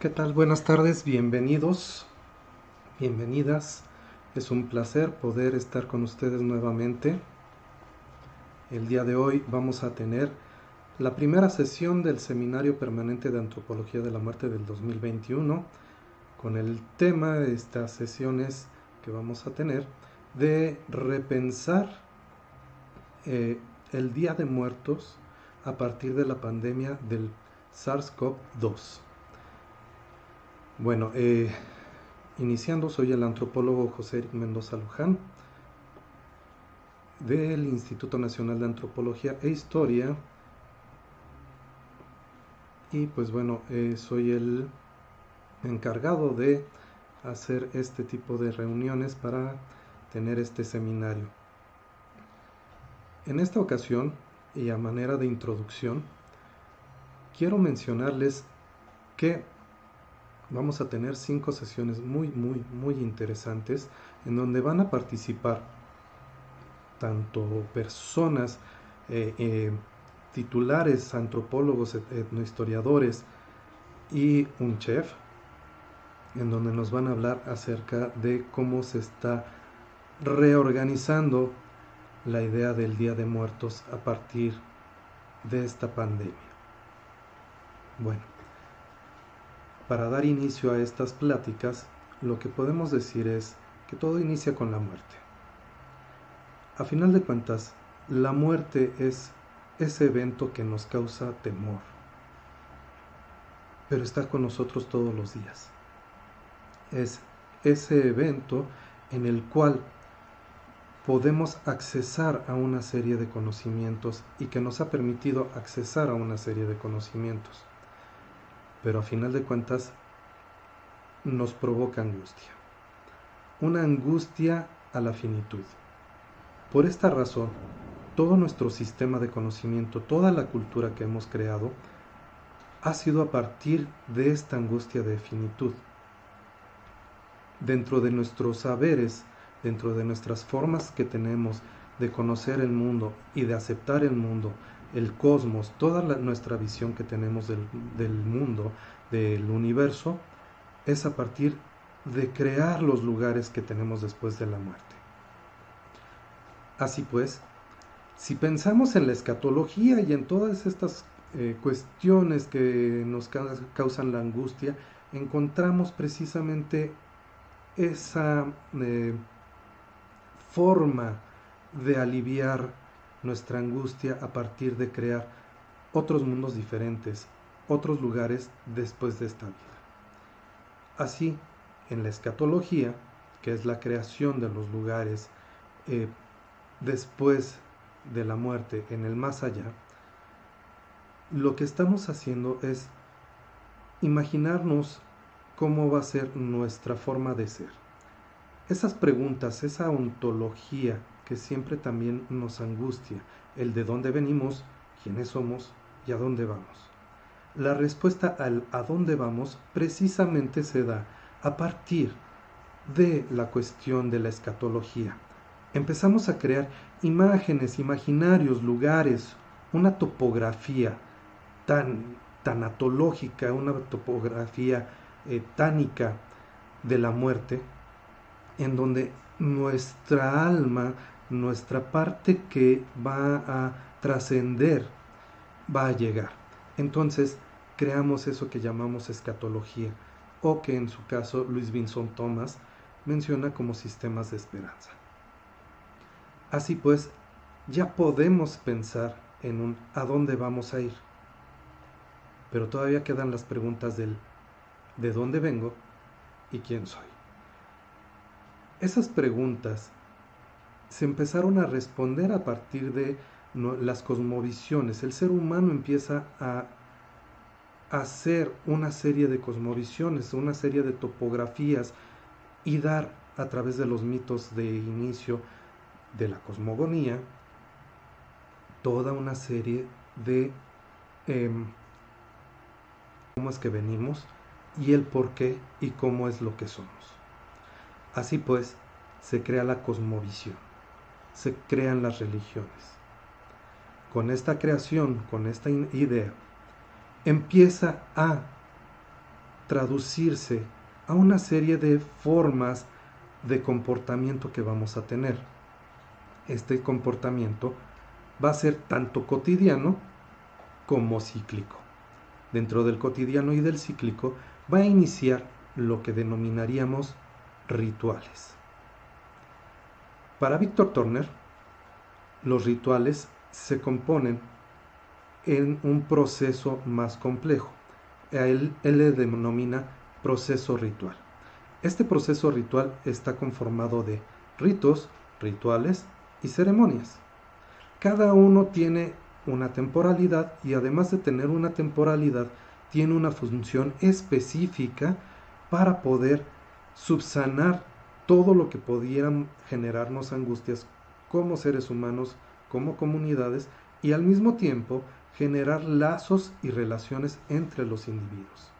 ¿Qué tal? Buenas tardes, bienvenidos, bienvenidas. Es un placer poder estar con ustedes nuevamente. El día de hoy vamos a tener la primera sesión del Seminario Permanente de Antropología de la Muerte del 2021, con el tema de estas sesiones que vamos a tener de repensar el Día de Muertos a partir de la pandemia del SARS-CoV-2. Bueno, iniciando, soy el antropólogo José Eric Mendoza Luján del Instituto Nacional de Antropología e Historia y pues bueno, soy el encargado de hacer este tipo de reuniones para tener este seminario. En esta ocasión y a manera de introducción, quiero mencionarles que vamos a tener 5 sesiones muy interesantes en donde van a participar tanto personas titulares, antropólogos, etnohistoriadores y un chef, en donde nos van a hablar acerca de cómo se está reorganizando la idea del Día de Muertos a partir de esta pandemia. Bueno, para dar inicio a estas pláticas, lo que podemos decir es que todo inicia con la muerte. A final de cuentas, la muerte es ese evento que nos causa temor, pero está con nosotros todos los días. Es ese evento en el cual podemos accesar a una serie de conocimientos y que nos ha permitido accesar a una serie de conocimientos, pero a final de cuentas nos provoca angustia, una angustia a la finitud. Por esta razón, todo nuestro sistema de conocimiento, toda la cultura que hemos creado, ha sido a partir de esta angustia de finitud. Dentro de nuestros saberes, dentro de nuestras formas que tenemos de conocer el mundo y de aceptar el mundo, el cosmos, toda nuestra visión que tenemos del mundo, del universo, es a partir de crear los lugares que tenemos después de la muerte. Así pues, si pensamos en la escatología y en todas estas cuestiones que nos causan la angustia, encontramos precisamente esa forma de aliviar nuestra angustia a partir de crear otros mundos diferentes, otros lugares después de esta vida. Así, en la escatología, que es la creación de los lugares después de la muerte, en el más allá, lo que estamos haciendo es imaginarnos cómo va a ser nuestra forma de ser. Esas preguntas, esa ontología que siempre también nos angustia, el de dónde venimos, quiénes somos y a dónde vamos. La respuesta al a dónde vamos precisamente se da a partir de la cuestión de la escatología. Empezamos a crear imágenes, imaginarios, lugares, una topografía tanatológica, una topografía tánica de la muerte, en donde nuestra alma, nuestra parte que va a trascender, va a llegar. Entonces creamos eso que llamamos escatología, o que en su caso Louis Vinson Thomas menciona como sistemas de esperanza. Así pues, ya podemos pensar en un ¿a dónde vamos a ir? Pero todavía quedan las preguntas del ¿de dónde vengo y quién soy? Esas preguntas se empezaron a responder a partir de las cosmovisiones. El ser humano empieza a hacer una serie de cosmovisiones, una serie de topografías y dar a través de los mitos de inicio de la cosmogonía toda una serie de cómo es que venimos y el por qué y cómo es lo que somos. Así pues, se crea la cosmovisión, se crean las religiones. Con esta creación, con esta idea, empieza a traducirse a una serie de formas de comportamiento que vamos a tener. Este comportamiento va a ser tanto cotidiano como cíclico. Dentro del cotidiano y del cíclico va a iniciar lo que denominaríamos rituales. Para Víctor Turner, los rituales se componen en un proceso más complejo. Él le denomina proceso ritual. Este proceso ritual está conformado de ritos, rituales y ceremonias. Cada uno tiene una temporalidad y además de tener una temporalidad, tiene una función específica para poder subsanar todo lo que pudieran generarnos angustias como seres humanos, como comunidades, y al mismo tiempo generar lazos y relaciones entre los individuos.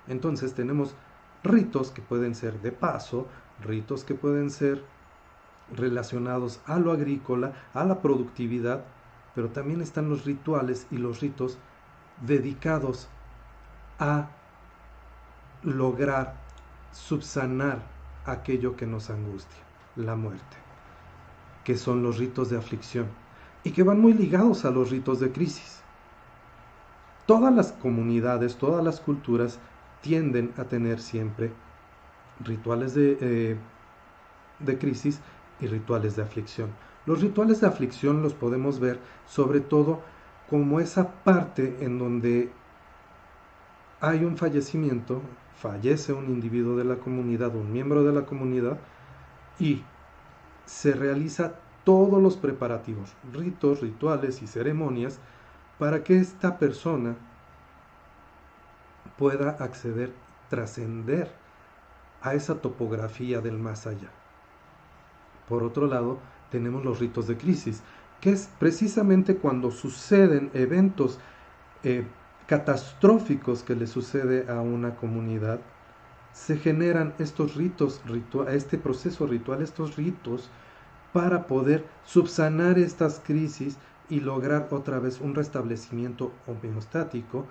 Entonces tenemos ritos que pueden ser de paso, ritos que pueden ser relacionados a lo agrícola, a la productividad, pero también están los rituales y los ritos dedicados a lograr subsanar aquello que nos angustia, la muerte, que son los ritos de aflicción y que van muy ligados a los ritos de crisis. Todas las comunidades, todas las culturas tienden a tener siempre rituales de crisis y rituales de aflicción. Los rituales de aflicción los podemos ver sobre todo como esa parte en donde hay un fallecimiento, fallece un individuo de la comunidad, un miembro de la comunidad, y se realiza todos los preparativos, ritos, rituales y ceremonias para que esta persona pueda acceder, trascender a esa topografía del más allá. Por otro lado, tenemos los ritos de crisis, que es precisamente cuando suceden eventos catastróficos que le sucede a una comunidad, se generan estos ritos, este proceso ritual, estos ritos, para poder subsanar estas crisis y lograr otra vez un restablecimiento homeostático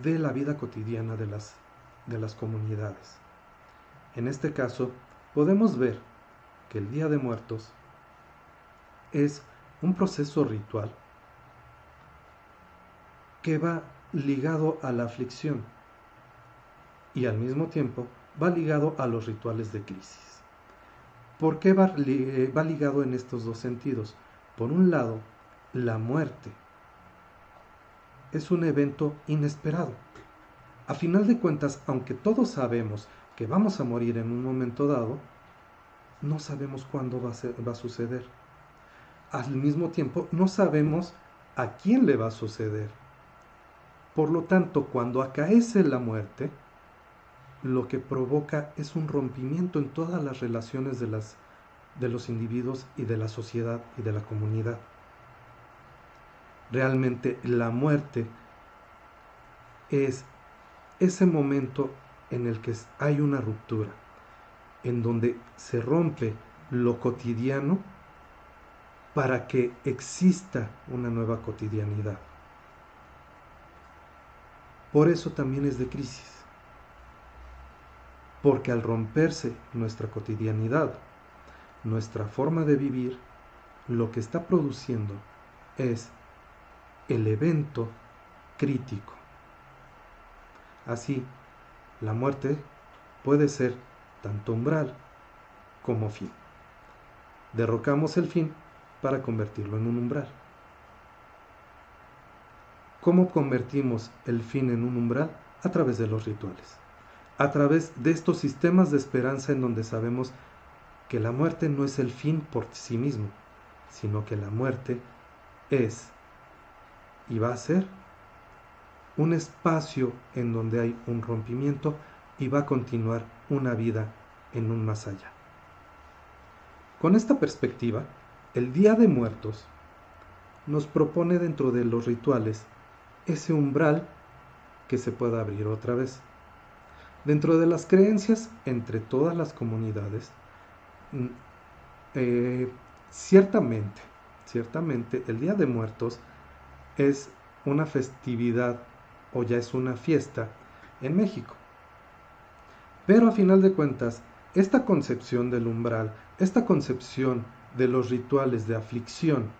de la vida cotidiana de las comunidades. En este caso, podemos ver que el Día de Muertos es un proceso ritual que va ligado a la aflicción y al mismo tiempo va ligado a los rituales de crisis. ¿Por qué va ligado en estos dos sentidos? Por un lado, la muerte es un evento inesperado. A final de cuentas, aunque todos sabemos que vamos a morir en un momento dado, no sabemos cuándo va a suceder. Al mismo tiempo, no sabemos a quién le va a suceder. Por lo tanto, cuando acaece la muerte, lo que provoca es un rompimiento en todas las relaciones de los individuos y de la sociedad y de la comunidad. Realmente la muerte es ese momento en el que hay una ruptura, en donde se rompe lo cotidiano para que exista una nueva cotidianidad. Por eso también es de crisis, porque al romperse nuestra cotidianidad, nuestra forma de vivir, lo que está produciendo es el evento crítico. Así, la muerte puede ser tanto umbral como fin. Derrocamos el fin para convertirlo en un umbral. ¿Cómo convertimos el fin en un umbral? A través de los rituales. A través de estos sistemas de esperanza en donde sabemos que la muerte no es el fin por sí mismo, sino que la muerte es y va a ser un espacio en donde hay un rompimiento y va a continuar una vida en un más allá. Con esta perspectiva, el Día de Muertos nos propone dentro de los rituales ese umbral que se pueda abrir otra vez. Dentro de las creencias entre todas las comunidades, ciertamente el Día de Muertos es una festividad o ya es una fiesta en México. Pero a final de cuentas, esta concepción del umbral, esta concepción de los rituales de aflicción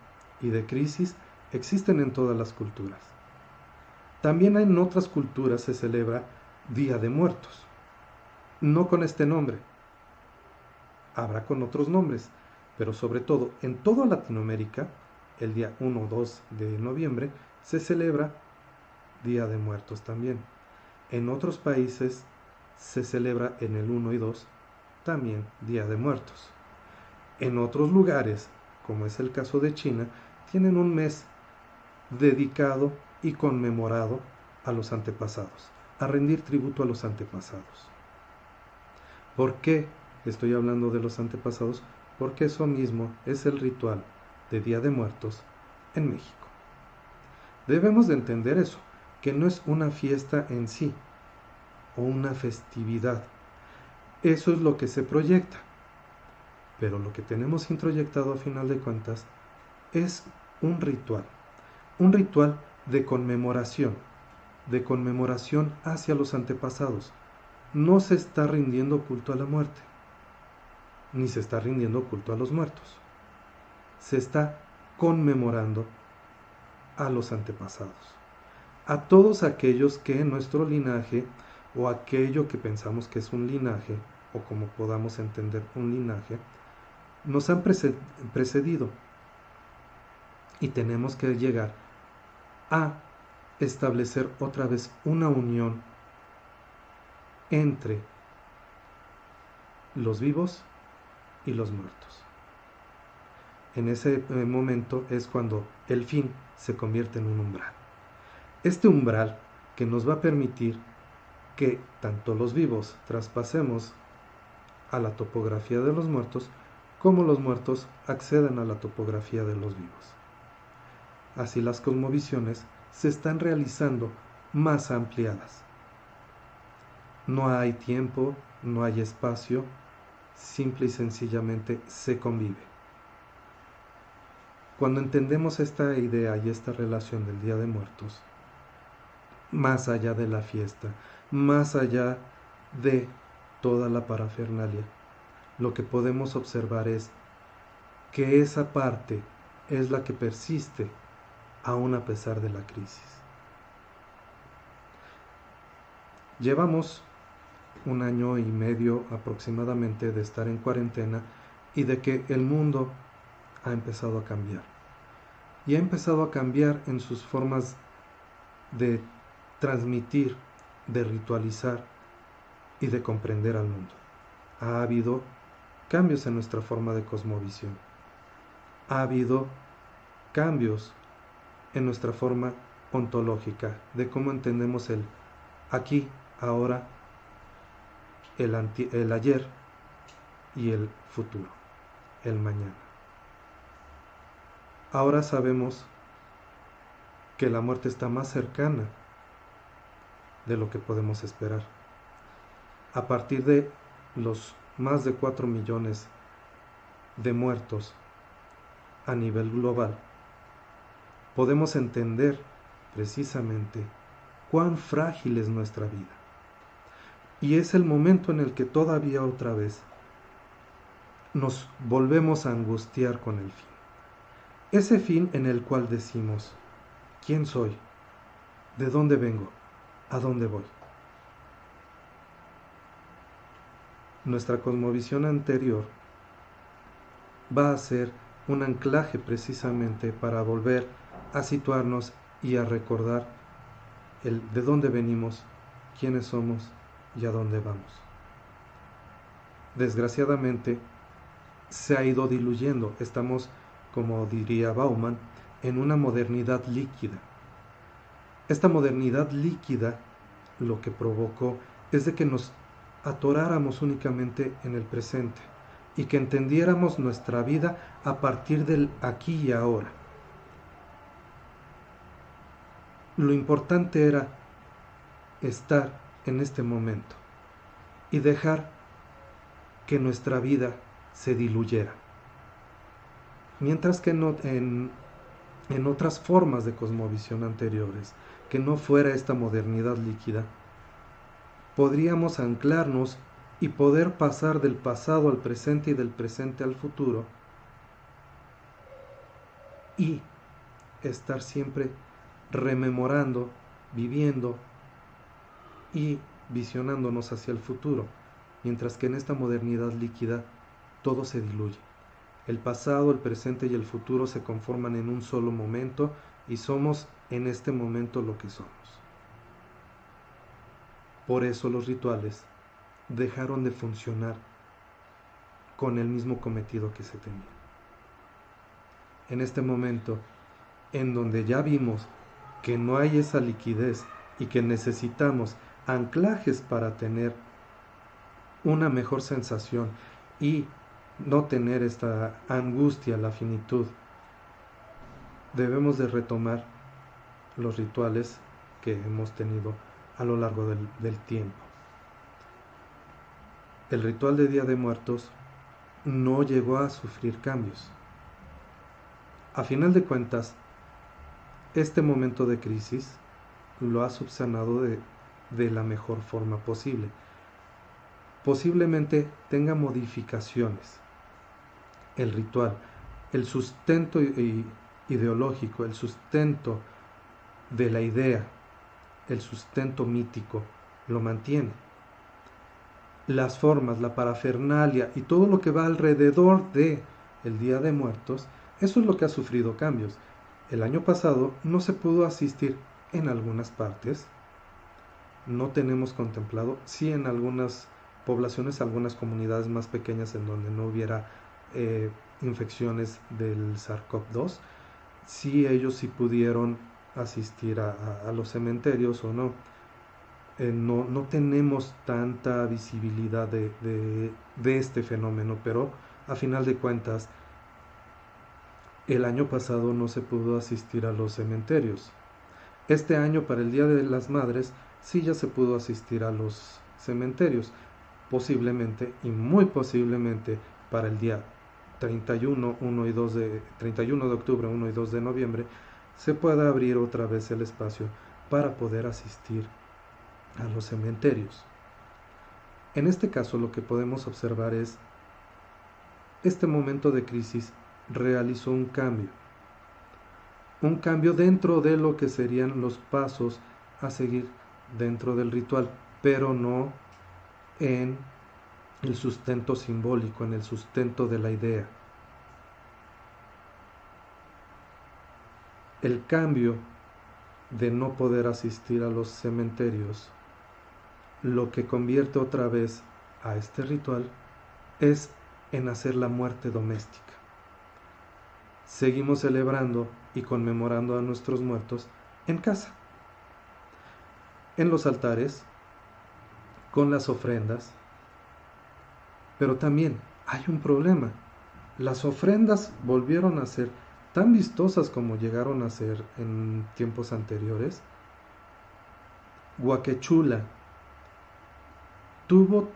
y de crisis existen en todas las culturas. También en otras culturas se celebra Día de Muertos, no con este nombre, habrá con otros nombres, pero sobre todo en toda Latinoamérica, el día 1 o 2 de noviembre se celebra Día de Muertos también. En otros países se celebra en el 1 y 2 también Día de Muertos. En otros lugares, como es el caso de China, tienen un mes dedicado y conmemorado a los antepasados, a rendir tributo a los antepasados. ¿Por qué estoy hablando de los antepasados? Porque eso mismo es el ritual de Día de Muertos en México. Debemos de entender eso, que no es una fiesta en sí o una festividad. Eso es lo que se proyecta. Pero lo que tenemos introyectado a final de cuentas es un ritual de conmemoración hacia los antepasados. No se está rindiendo culto a la muerte, ni se está rindiendo culto a los muertos. Se está conmemorando a los antepasados, a todos aquellos que en nuestro linaje, o aquello que pensamos que es un linaje, o como podamos entender un linaje, nos han precedido. Y tenemos que llegar a establecer otra vez una unión entre los vivos y los muertos. En ese momento es cuando el fin se convierte en un umbral. Este umbral que nos va a permitir que tanto los vivos traspasemos a la topografía de los muertos, como los muertos accedan a la topografía de los vivos. Así las cosmovisiones se están realizando más ampliadas. No hay tiempo, no hay espacio, simple y sencillamente se convive. Cuando entendemos esta idea y esta relación del Día de Muertos, más allá de la fiesta, más allá de toda la parafernalia, lo que podemos observar es que esa parte es la que persiste aún a pesar de la crisis. Llevamos 1 año y medio aproximadamente de estar en cuarentena y de que el mundo ha empezado a cambiar. Y ha empezado a cambiar en sus formas de transmitir, de ritualizar y de comprender al mundo. Ha habido cambios en nuestra forma de cosmovisión. Ha habido cambios en nuestra forma ontológica, de cómo entendemos el aquí, ahora, el ayer y el futuro, el mañana. Ahora sabemos que la muerte está más cercana de lo que podemos esperar. A partir de los más de 4 millones de muertos a nivel global, podemos entender precisamente cuán frágil es nuestra vida. Y es el momento en el que todavía otra vez nos volvemos a angustiar con el fin. Ese fin en el cual decimos, ¿quién soy? ¿De dónde vengo? ¿A dónde voy? Nuestra cosmovisión anterior va a ser un anclaje precisamente para volver a situarnos y a recordar el de dónde venimos, quiénes somos y a dónde vamos. Desgraciadamente se ha ido diluyendo. Estamos, como diría Bauman, en una modernidad líquida. Esta modernidad líquida lo que provocó es de que nos atoráramos únicamente en el presente y que entendiéramos nuestra vida a partir del aquí y ahora. Lo importante era estar en este momento y dejar que nuestra vida se diluyera. Mientras que en otras formas de cosmovisión anteriores, que no fuera esta modernidad líquida, podríamos anclarnos y poder pasar del pasado al presente y del presente al futuro y estar siempre rememorando, viviendo y visionándonos hacia el futuro, mientras que en esta modernidad líquida todo se diluye. El pasado, el presente y el futuro se conforman en un solo momento y somos en este momento lo que somos. Por eso los rituales dejaron de funcionar con el mismo cometido que se tenía. En este momento, en donde ya vimos que no hay esa liquidez y que necesitamos anclajes para tener una mejor sensación y no tener esta angustia, la finitud, debemos de retomar los rituales que hemos tenido a lo largo del tiempo. El ritual de Día de Muertos no llegó a sufrir cambios. A final de cuentas, este momento de crisis lo ha subsanado de la mejor forma posible. Posiblemente tenga modificaciones. El ritual, el sustento ideológico, el sustento de la idea, el sustento mítico, lo mantiene. Las formas, la parafernalia y todo lo que va alrededor de el Día de Muertos, eso es lo que ha sufrido cambios. El año pasado no se pudo asistir en algunas partes, no tenemos contemplado, sí en algunas poblaciones, algunas comunidades más pequeñas en donde no hubiera infecciones del SARS-CoV-2, sí ellos sí pudieron asistir a los cementerios o no. No tenemos tanta visibilidad de este fenómeno, pero a final de cuentas, el año pasado no se pudo asistir a los cementerios. Este año, para el Día de las Madres, sí ya se pudo asistir a los cementerios. Posiblemente, y muy posiblemente, para el día 31 de octubre, 1 y 2 de noviembre, se pueda abrir otra vez el espacio para poder asistir a los cementerios. En este caso, lo que podemos observar es este momento de crisis realizó un cambio dentro de lo que serían los pasos a seguir dentro del ritual, pero no en el sustento simbólico, en el sustento de la idea. El cambio de no poder asistir a los cementerios, lo que convierte otra vez a este ritual es en hacer la muerte doméstica. Seguimos celebrando y conmemorando a nuestros muertos en casa, en los altares, con las ofrendas, pero también hay un problema. Las ofrendas volvieron a ser tan vistosas como llegaron a ser en tiempos anteriores. Huaquechula tuvo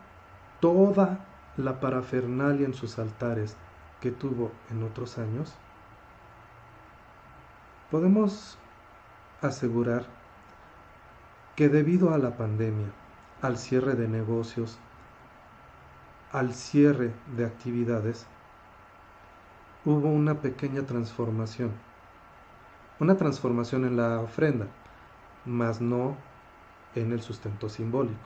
toda la parafernalia en sus altares que tuvo en otros años. Podemos asegurar que debido a la pandemia, al cierre de negocios, al cierre de actividades, hubo una pequeña transformación. Una transformación en la ofrenda, mas no en el sustento simbólico.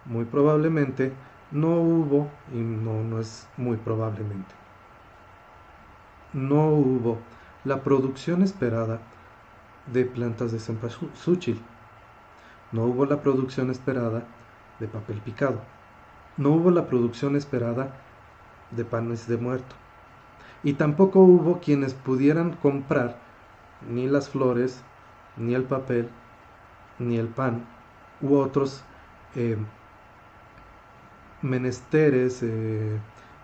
Muy probablemente no hubo, y no es muy probablemente, no hubo la producción esperada de plantas de cempasúchil. No hubo la producción esperada de papel picado. No hubo la producción esperada de panes de muerto. Y tampoco hubo quienes pudieran comprar ni las flores, ni el papel, ni el pan, u otros menesteres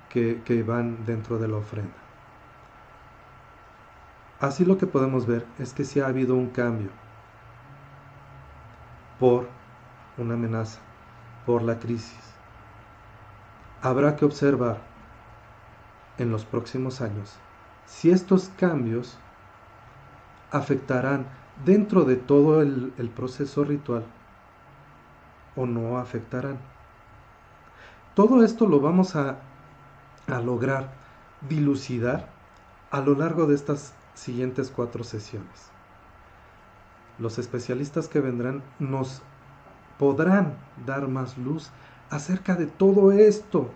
que van dentro de la ofrenda. Así lo que podemos ver es que sí ha habido un cambio por una amenaza, por la crisis. Habrá que observar en los próximos años si estos cambios afectarán dentro de todo el proceso ritual o no afectarán. Todo esto lo vamos a lograr dilucidar a lo largo de estas siguientes 4 sesiones. Los especialistas que vendrán nos podrán dar más luz acerca de todo esto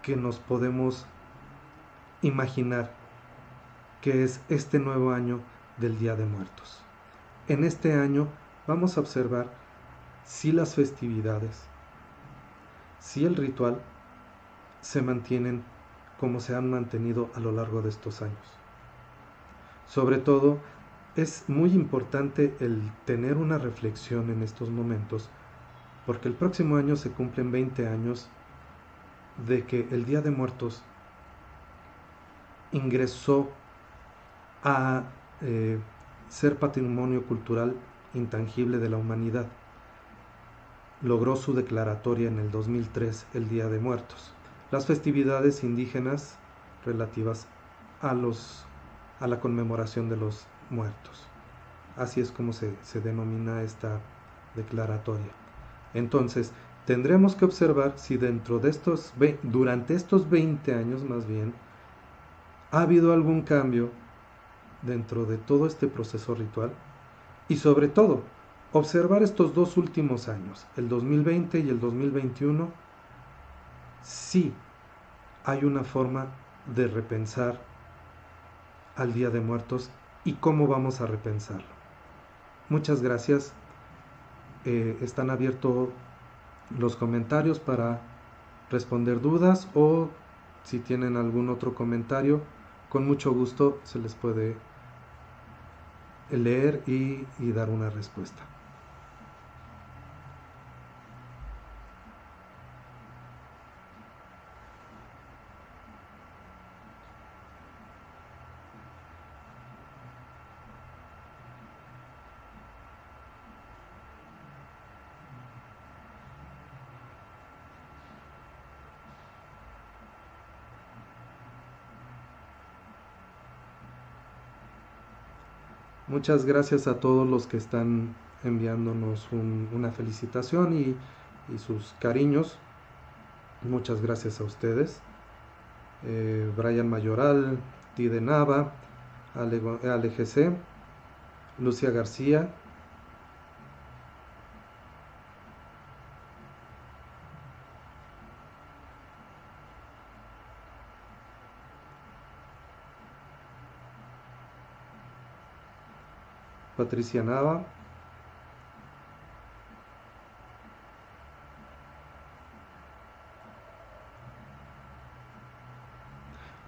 que nos podemos imaginar que es este nuevo año del Día de Muertos. En este año vamos a observar si las festividades, si el ritual se mantienen como se han mantenido a lo largo de estos años. Sobre todo, es muy importante el tener una reflexión en estos momentos, porque el próximo año se cumplen 20 años de que el Día de Muertos ingresó a ser patrimonio cultural intangible de la humanidad. Logró su declaratoria en el 2003, el Día de Muertos. Las festividades indígenas relativas a la conmemoración de los muertos. Así es como se denomina esta declaratoria. Entonces, tendremos que observar si durante estos 20 años más bien, ha habido algún cambio dentro de todo este proceso ritual y sobre todo, observar estos 2 últimos años, el 2020 y el 2021, si hay una forma de repensar al Día de Muertos y cómo vamos a repensarlo. Muchas gracias. Están abiertos los comentarios para responder dudas o si tienen algún otro comentario, con mucho gusto se les puede leer y dar una respuesta. Muchas gracias a todos los que están enviándonos una felicitación y sus cariños. Muchas gracias a ustedes. Brian Mayoral, Tide Nava, Ale GC, Lucia García, Patricia Nava,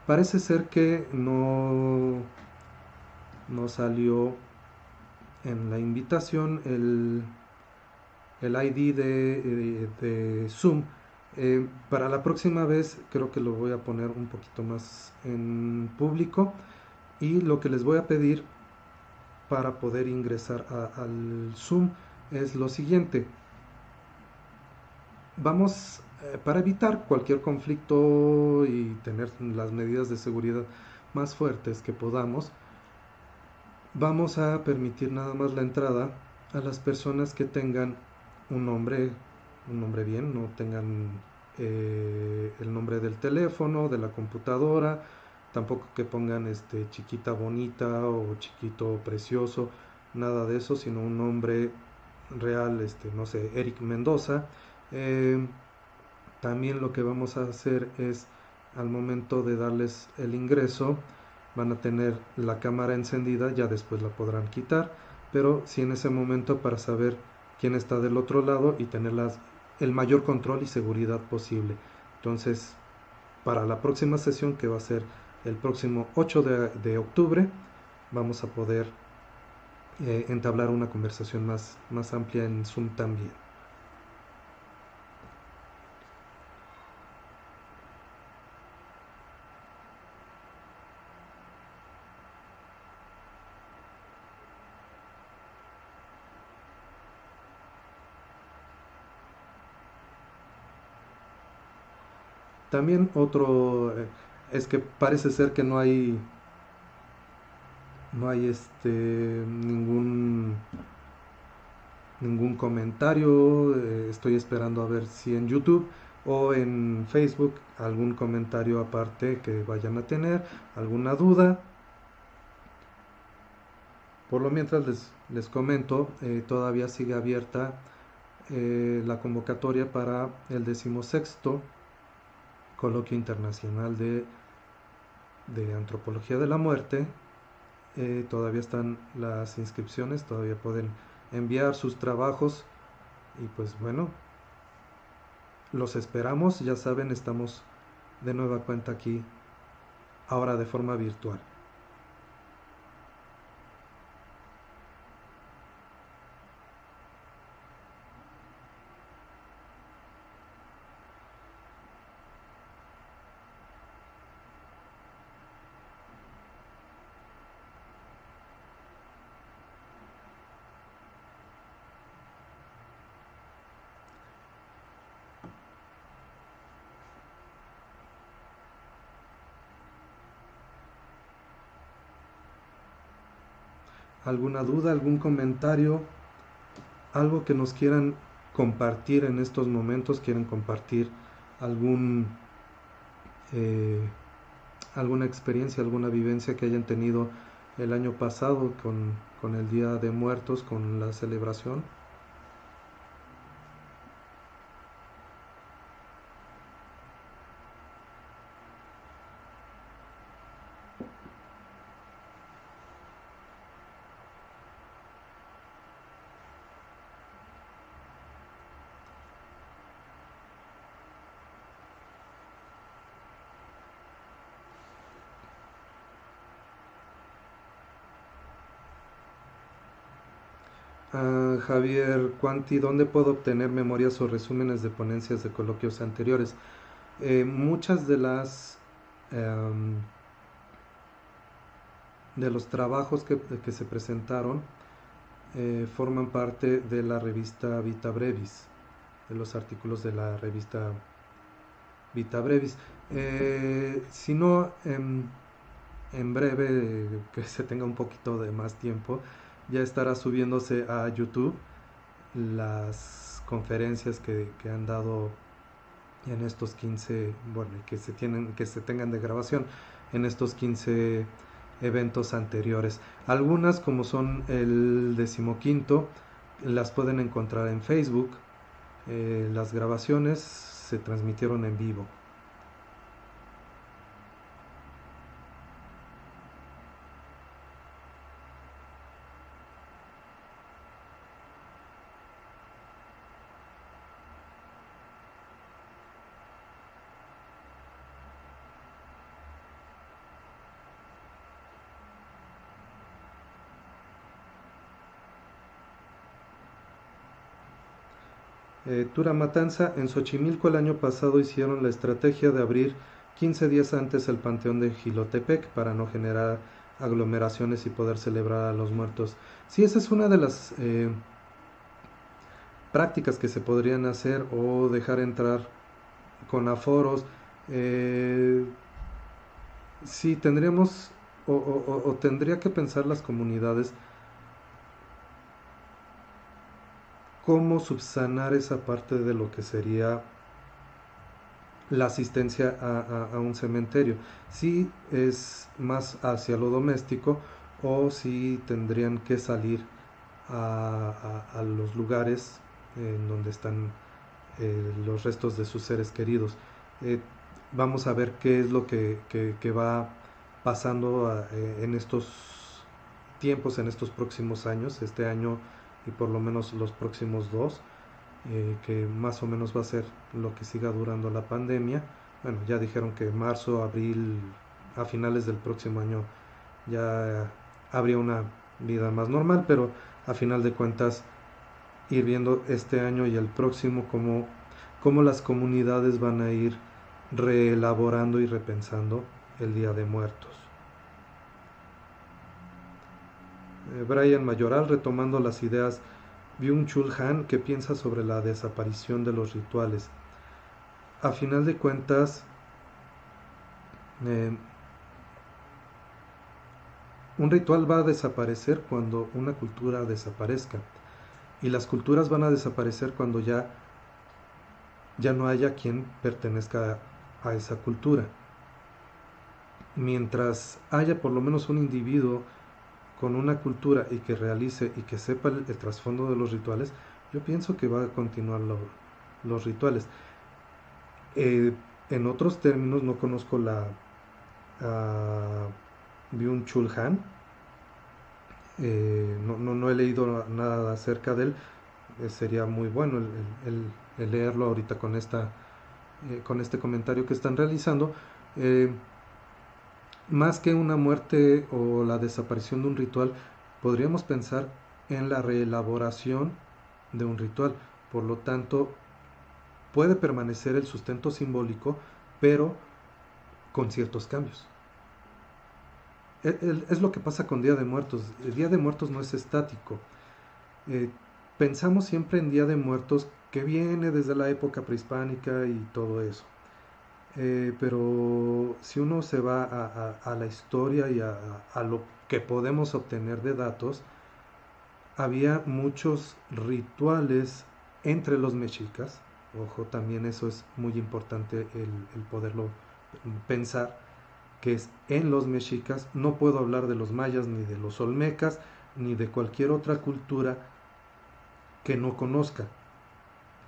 parece ser que no salió en la invitación el ID de Zoom. Para la próxima vez creo que lo voy a poner un poquito más en público y lo que les voy a pedir para poder ingresar al Zoom es lo siguiente. Vamos, para evitar cualquier conflicto y tener las medidas de seguridad más fuertes que podamos, vamos a permitir nada más la entrada a las personas que tengan un nombre bien, no tengan el nombre del teléfono, de la computadora, tampoco que pongan chiquita bonita o chiquito precioso, nada de eso, sino un nombre real, no sé, Eric Mendoza. También lo que vamos a hacer es, al momento de darles el ingreso, van a tener la cámara encendida, ya después la podrán quitar, pero sí en ese momento para saber quién está del otro lado y tener el mayor control y seguridad posible. Entonces, para la próxima sesión, que va a ser el próximo 8 de octubre, vamos a poder entablar una conversación más amplia en Zoom también. También otro es que parece ser que no hay ningún comentario. Estoy esperando a ver si en YouTube o en Facebook algún comentario aparte que vayan a tener, alguna duda. Por lo mientras les comento, todavía sigue abierta la convocatoria para el 16º Coloquio Internacional de Antropología de la Muerte. Todavía están las inscripciones, todavía pueden enviar sus trabajos y pues bueno, los esperamos. Ya saben, estamos de nueva cuenta aquí, ahora de forma virtual. ¿Alguna duda, algún comentario, algo que nos quieran compartir en estos momentos? ¿Quieren compartir algún eh, alguna experiencia, alguna vivencia que hayan tenido el año pasado con el Día de Muertos, con la celebración? Javier Cuanti, ¿dónde puedo obtener memorias o resúmenes de ponencias de coloquios anteriores? Muchas em, de los trabajos que se presentaron forman parte de la revista Vita Brevis, de los artículos de la revista Vita Brevis. Si no, en breve, que se tenga un poquito de más tiempo, ya estará subiéndose a YouTube las conferencias que han dado en estos 15, bueno, que se tengan de grabación en estos 15 eventos anteriores. Algunas, como son el 15º, las pueden encontrar en Facebook. Las grabaciones se transmitieron en vivo. Tura Matanza, en Xochimilco el año pasado hicieron la estrategia de abrir 15 días antes el Panteón de Jilotepec para no generar aglomeraciones y poder celebrar a los muertos. Sí, esa es una de las prácticas que se podrían hacer, o dejar entrar con aforos. Eh, sí, tendríamos o tendría que pensar las comunidades cómo subsanar esa parte de lo que sería la asistencia a un cementerio. Si es más hacia lo doméstico, o si tendrían que salir a los lugares en donde están los restos de sus seres queridos. Eh, Vamos a ver qué es lo que va pasando en estos tiempos, en estos próximos años, este año y por lo menos los próximos dos, que más o menos va a ser lo que siga durando la pandemia. Bueno, ya dijeron que marzo, abril, a finales del próximo año ya habría una vida más normal, pero a final de cuentas ir viendo este año y el próximo cómo las comunidades van a ir reelaborando y repensando el Día de Muertos. Brian Mayoral, retomando las ideas Byung-Chul Han, que piensa sobre la desaparición de los rituales. A final de cuentas, eh, un ritual va a desaparecer cuando una cultura desaparezca. Y las culturas van a desaparecer cuando ya ya no haya quien pertenezca a esa cultura. Mientras haya por lo menos un individuo con una cultura y que realice y que sepa el trasfondo de los rituales, yo pienso que va a continuar los rituales. En otros términos, no conozco la Byung-Chul Han, no he leído nada acerca de él. Sería muy bueno el leerlo ahorita con este comentario que están realizando. Más que una muerte o la desaparición de un ritual, podríamos pensar en la reelaboración de un ritual. Por lo tanto, puede permanecer el sustento simbólico, pero con ciertos cambios. Es lo que pasa con Día de Muertos. El Día de Muertos no es estático. Eh, Pensamos siempre en Día de Muertos que viene desde la época prehispánica y todo eso. Pero si uno se va a la historia y a lo que podemos obtener de datos, había muchos rituales entre los mexicas. Ojo, también eso es muy importante el poderlo pensar, que es en los mexicas. No puedo hablar de los mayas, ni de los olmecas, ni de cualquier otra cultura que no conozca,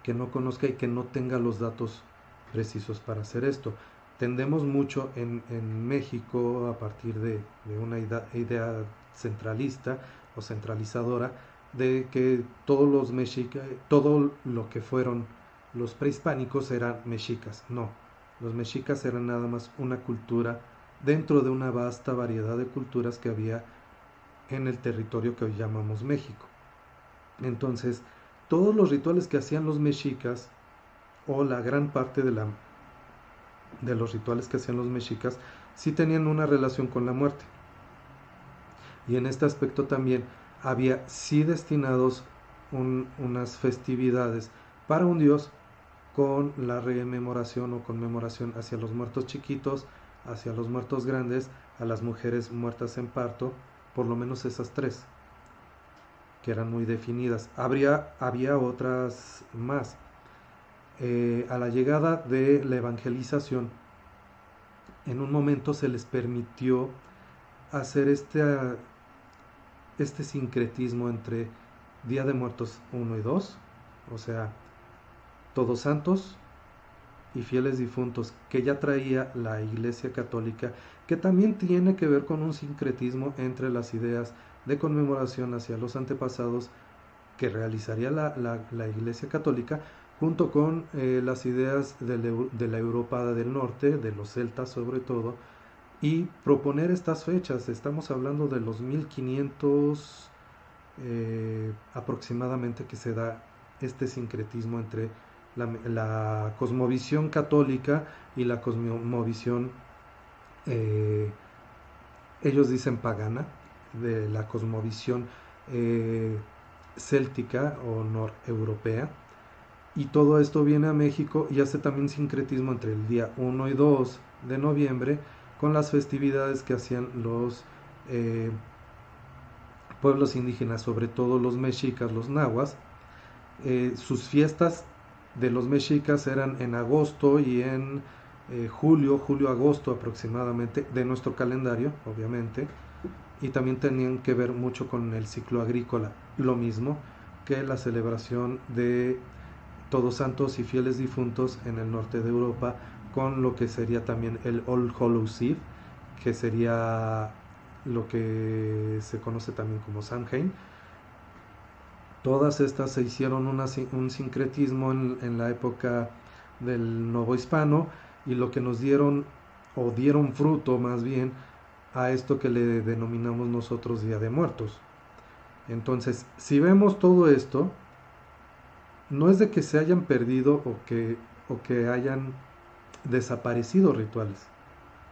y que no tenga los datos precisos para hacer esto. Tendemos mucho en México, a partir de una idea centralista o centralizadora, de que todos los mexicas, todo lo que fueron los prehispánicos eran mexicas. No, los mexicas eran nada más una cultura dentro de una vasta variedad de culturas que había en el territorio que hoy llamamos México. Entonces, todos los rituales que hacían los mexicas, o la gran parte de los rituales que hacían los mexicas, sí tenían una relación con la muerte. Y en este aspecto también había sí destinados unas festividades para un dios, con la rememoración o conmemoración hacia los muertos chiquitos, hacia los muertos grandes, a las mujeres muertas en parto, por lo menos esas tres, que eran muy definidas. Había otras más. A la llegada de la evangelización, en un momento se les permitió hacer este sincretismo entre Día de Muertos 1 y 2, o sea, Todos Santos y Fieles Difuntos, que ya traía la Iglesia Católica, que también tiene que ver con un sincretismo entre las ideas de conmemoración hacia los antepasados que realizaría la Iglesia Católica, junto con las ideas de la Europa del Norte, de los celtas sobre todo, y proponer estas fechas. Estamos hablando de los 1500 aproximadamente, que se da este sincretismo entre la cosmovisión católica y la cosmovisión, eh, ellos dicen pagana, de la cosmovisión céltica o noreuropea. Y todo esto viene a México y hace también sincretismo entre el día 1 y 2 de noviembre con las festividades que hacían los pueblos indígenas, sobre todo los mexicas, los nahuas. Sus fiestas de los mexicas eran en agosto y en julio-agosto aproximadamente, de nuestro calendario, obviamente, y también tenían que ver mucho con el ciclo agrícola, lo mismo que la celebración de Todos Santos y Fieles Difuntos en el norte de Europa, con lo que sería también el All Hallows Eve, que sería lo que se conoce también como Samhain. Todas estas se hicieron un sincretismo en la época del Nuevo Hispano, y lo que nos dieron, o dieron fruto más bien, a esto que le denominamos nosotros Día de Muertos. Entonces, si vemos todo esto, no es de que se hayan perdido o que hayan desaparecido rituales,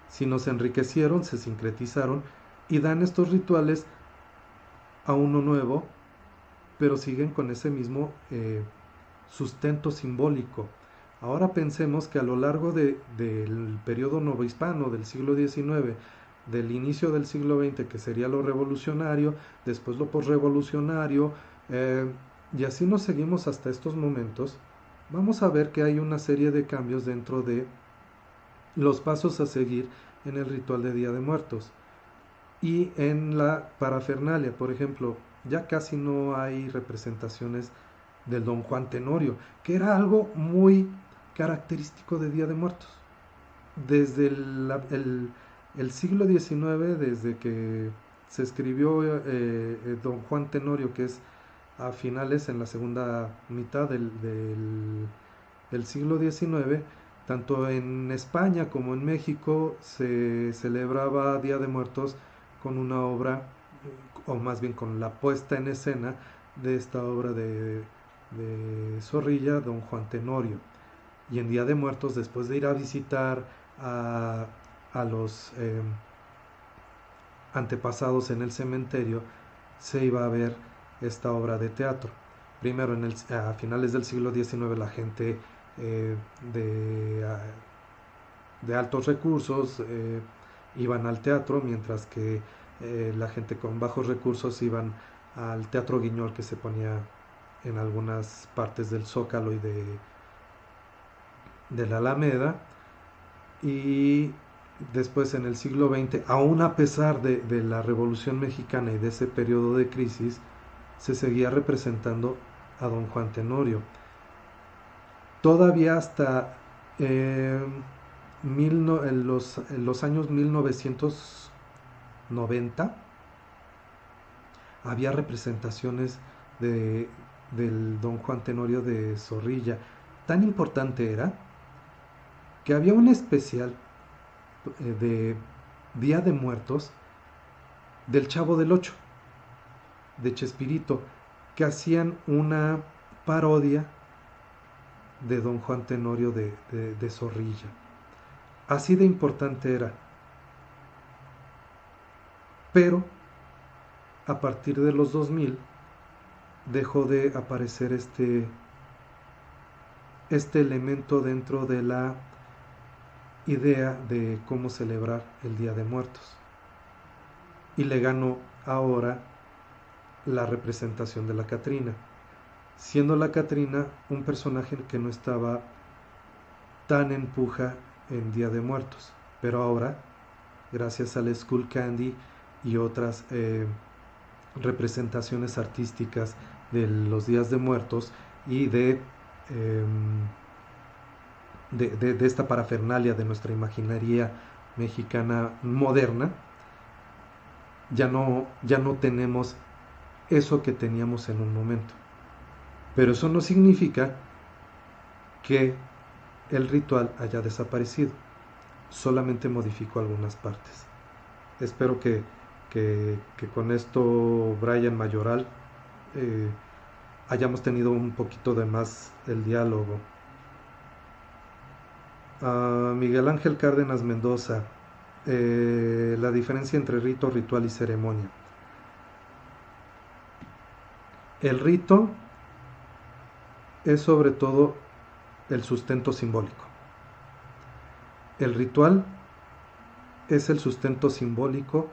sino se enriquecieron, se sincretizaron y dan estos rituales a uno nuevo, pero siguen con ese mismo sustento simbólico. Ahora pensemos que a lo largo del periodo novohispano del siglo XIX, del inicio del siglo XX, que sería lo revolucionario, después lo posrevolucionario, y así nos seguimos hasta estos momentos, vamos a ver que hay una serie de cambios dentro de los pasos a seguir en el ritual de Día de Muertos y en la parafernalia. Por ejemplo, ya casi no hay representaciones del Don Juan Tenorio, que era algo muy característico de Día de Muertos. Desde el siglo XIX, desde que se escribió Don Juan Tenorio, que es a finales, en la segunda mitad del siglo XIX, tanto en España como en México se celebraba Día de Muertos con una obra, o más bien con la puesta en escena de esta obra de Zorrilla, Don Juan Tenorio. Y en Día de Muertos, después de ir a visitar a los antepasados en el cementerio, se iba a ver esta obra de teatro. Primero, a finales del siglo XIX, la gente eh, de, de altos recursos iban al teatro, mientras que la gente con bajos recursos iban al Teatro Guiñol, que se ponía en algunas partes del Zócalo y de la Alameda. Y después, en el siglo XX, aún a pesar de la Revolución Mexicana y de ese periodo de crisis, se seguía representando a Don Juan Tenorio. Todavía hasta en los años 1990 había representaciones del Don Juan Tenorio de Zorrilla. Tan importante era que había un especial de Día de Muertos del Chavo del Ocho, de Chespirito, que hacían una parodia de Don Juan Tenorio de Zorrilla. Así de importante era. Pero a partir de los 2000 dejó de aparecer este elemento dentro de la idea de cómo celebrar el Día de Muertos. Y le ganó ahora la representación de la Catrina, siendo la Catrina un personaje que no estaba tan en puja en Día de Muertos. Pero ahora, gracias al Skull Candy y otras representaciones artísticas de los Días de Muertos y de esta parafernalia de nuestra imaginería mexicana moderna, ya no tenemos eso que teníamos en un momento. Pero eso no significa que el ritual haya desaparecido, solamente modificó algunas partes. Espero que con esto, Brian Mayoral, hayamos tenido un poquito de más el diálogo. Miguel Ángel Cárdenas Mendoza, la diferencia entre rito, ritual y ceremonia. El rito es sobre todo el sustento simbólico. El ritual es el sustento simbólico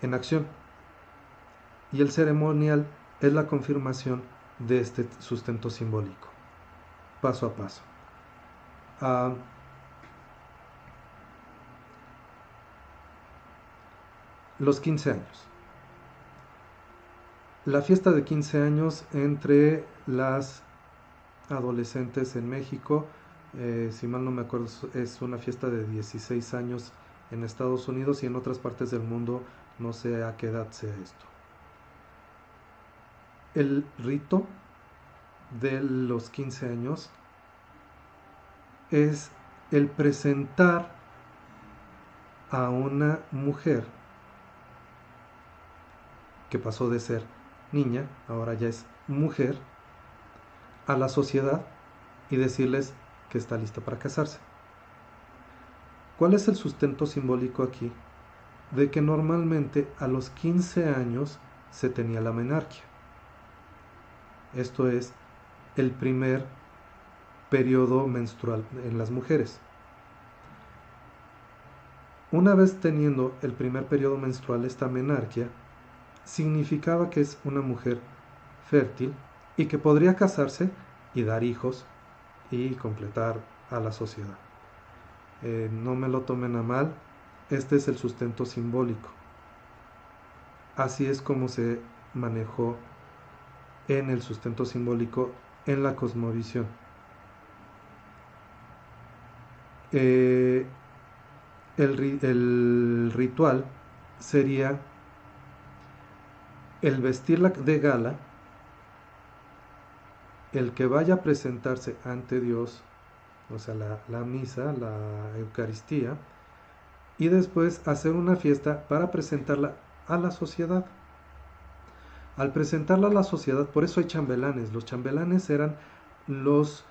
en acción. Y el ceremonial es la confirmación de este sustento simbólico, paso a paso. Los 15 años. La fiesta de 15 años entre las adolescentes en México, si mal no me acuerdo, es una fiesta de 16 años en Estados Unidos, y en otras partes del mundo no sé a qué edad sea esto. El rito de los 15 años es el presentar a una mujer que pasó de ser niña, ahora ya es mujer, a la sociedad y decirles que está lista para casarse. ¿Cuál es el sustento simbólico aquí? De que normalmente a los 15 años se tenía la menarquia. Esto es el primer periodo menstrual en las mujeres. Una vez teniendo el primer periodo menstrual, esta menarquia significaba que es una mujer fértil y que podría casarse y dar hijos y completar a la sociedad. No me lo tomen a mal, este es el sustento simbólico. Así es como se manejó en el sustento simbólico en la cosmovisión. El ritual sería el vestirla de gala, el que vaya a presentarse ante Dios, o sea, la misa, la Eucaristía, y después hacer una fiesta para presentarla a la sociedad. Al presentarla a la sociedad, por eso hay chambelanes. Los chambelanes eran los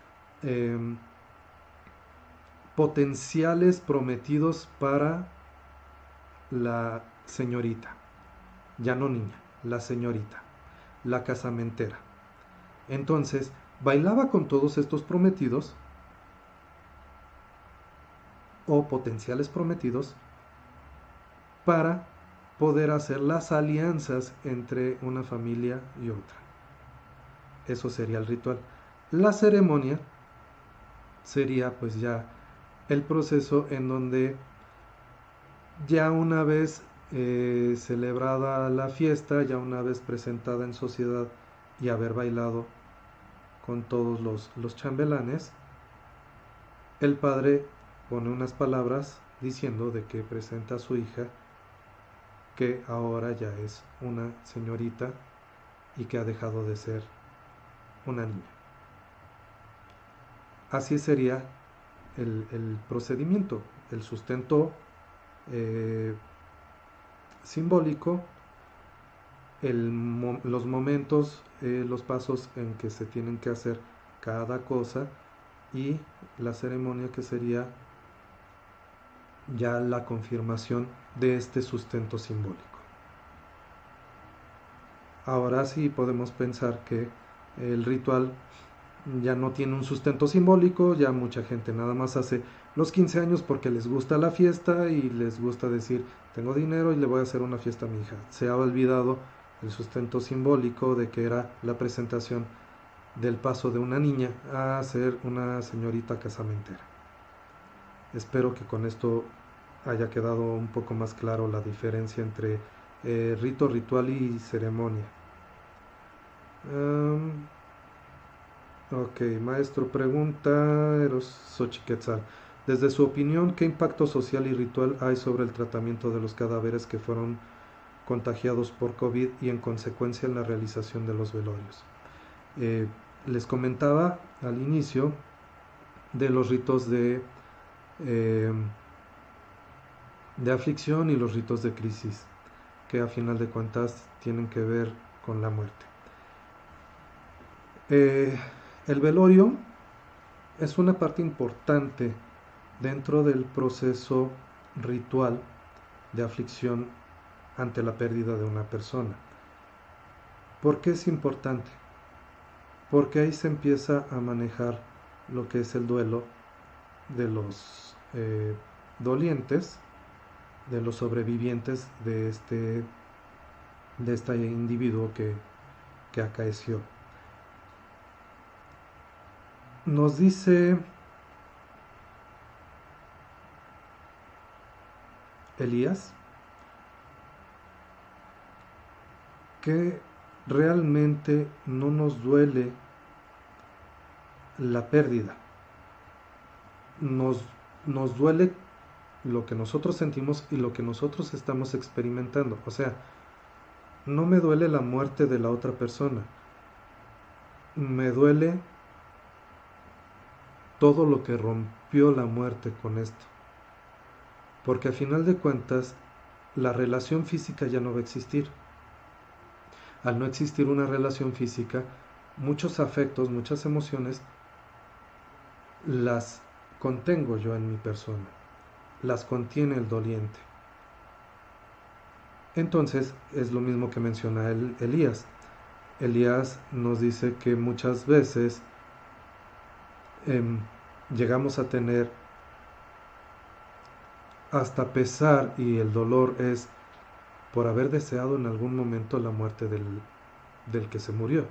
potenciales prometidos para la señorita, ya no niña, la señorita, la casamentera. Entonces, bailaba con todos estos prometidos o potenciales prometidos para poder hacer las alianzas entre una familia y otra. Eso sería el ritual. La ceremonia sería pues ya el proceso en donde ya una vez celebrada la fiesta, ya una vez presentada en sociedad y haber bailado con todos los chambelanes, el padre pone unas palabras diciendo de que presenta a su hija, que ahora ya es una señorita y que ha dejado de ser una niña. Así sería el procedimiento, el sustento simbólico, los momentos, los pasos en que se tienen que hacer cada cosa, y la ceremonia, que sería ya la confirmación de este sustento simbólico. Ahora sí podemos pensar que el ritual ya no tiene un sustento simbólico, ya mucha gente nada más hace los 15 años porque les gusta la fiesta y les gusta decir, tengo dinero y le voy a hacer una fiesta a mi hija. Se ha olvidado el sustento simbólico de que era la presentación del paso de una niña a ser una señorita casamentera. Espero que con esto haya quedado un poco más claro la diferencia entre rito, ritual y ceremonia. Ok, maestro, pregunta Eros Xochiquetzal. Desde su opinión, ¿qué impacto social y ritual hay sobre el tratamiento de los cadáveres que fueron contagiados por COVID y en consecuencia en la realización de los velorios? Les comentaba al inicio de los ritos de aflicción y los ritos de crisis, que a final de cuentas tienen que ver con la muerte. El velorio es una parte importante dentro del proceso ritual de aflicción ante la pérdida de una persona. ¿Por qué es importante? Porque ahí se empieza a manejar lo que es el duelo de los dolientes, de los sobrevivientes de este individuo que acaeció. Nos dice Elías que realmente no nos duele la pérdida, nos duele lo que nosotros sentimos y lo que nosotros estamos experimentando. O sea, no me duele la muerte de la otra persona, me duele todo lo que rompió la muerte con esto. Porque a final de cuentas, la relación física ya no va a existir. Al no existir una relación física, muchos afectos, muchas emociones, las contengo yo en mi persona, las contiene el doliente. Entonces, es lo mismo que menciona Elías. Elías nos dice que muchas veces llegamos a tener hasta pesar, y el dolor es por haber deseado en algún momento la muerte del que se murió.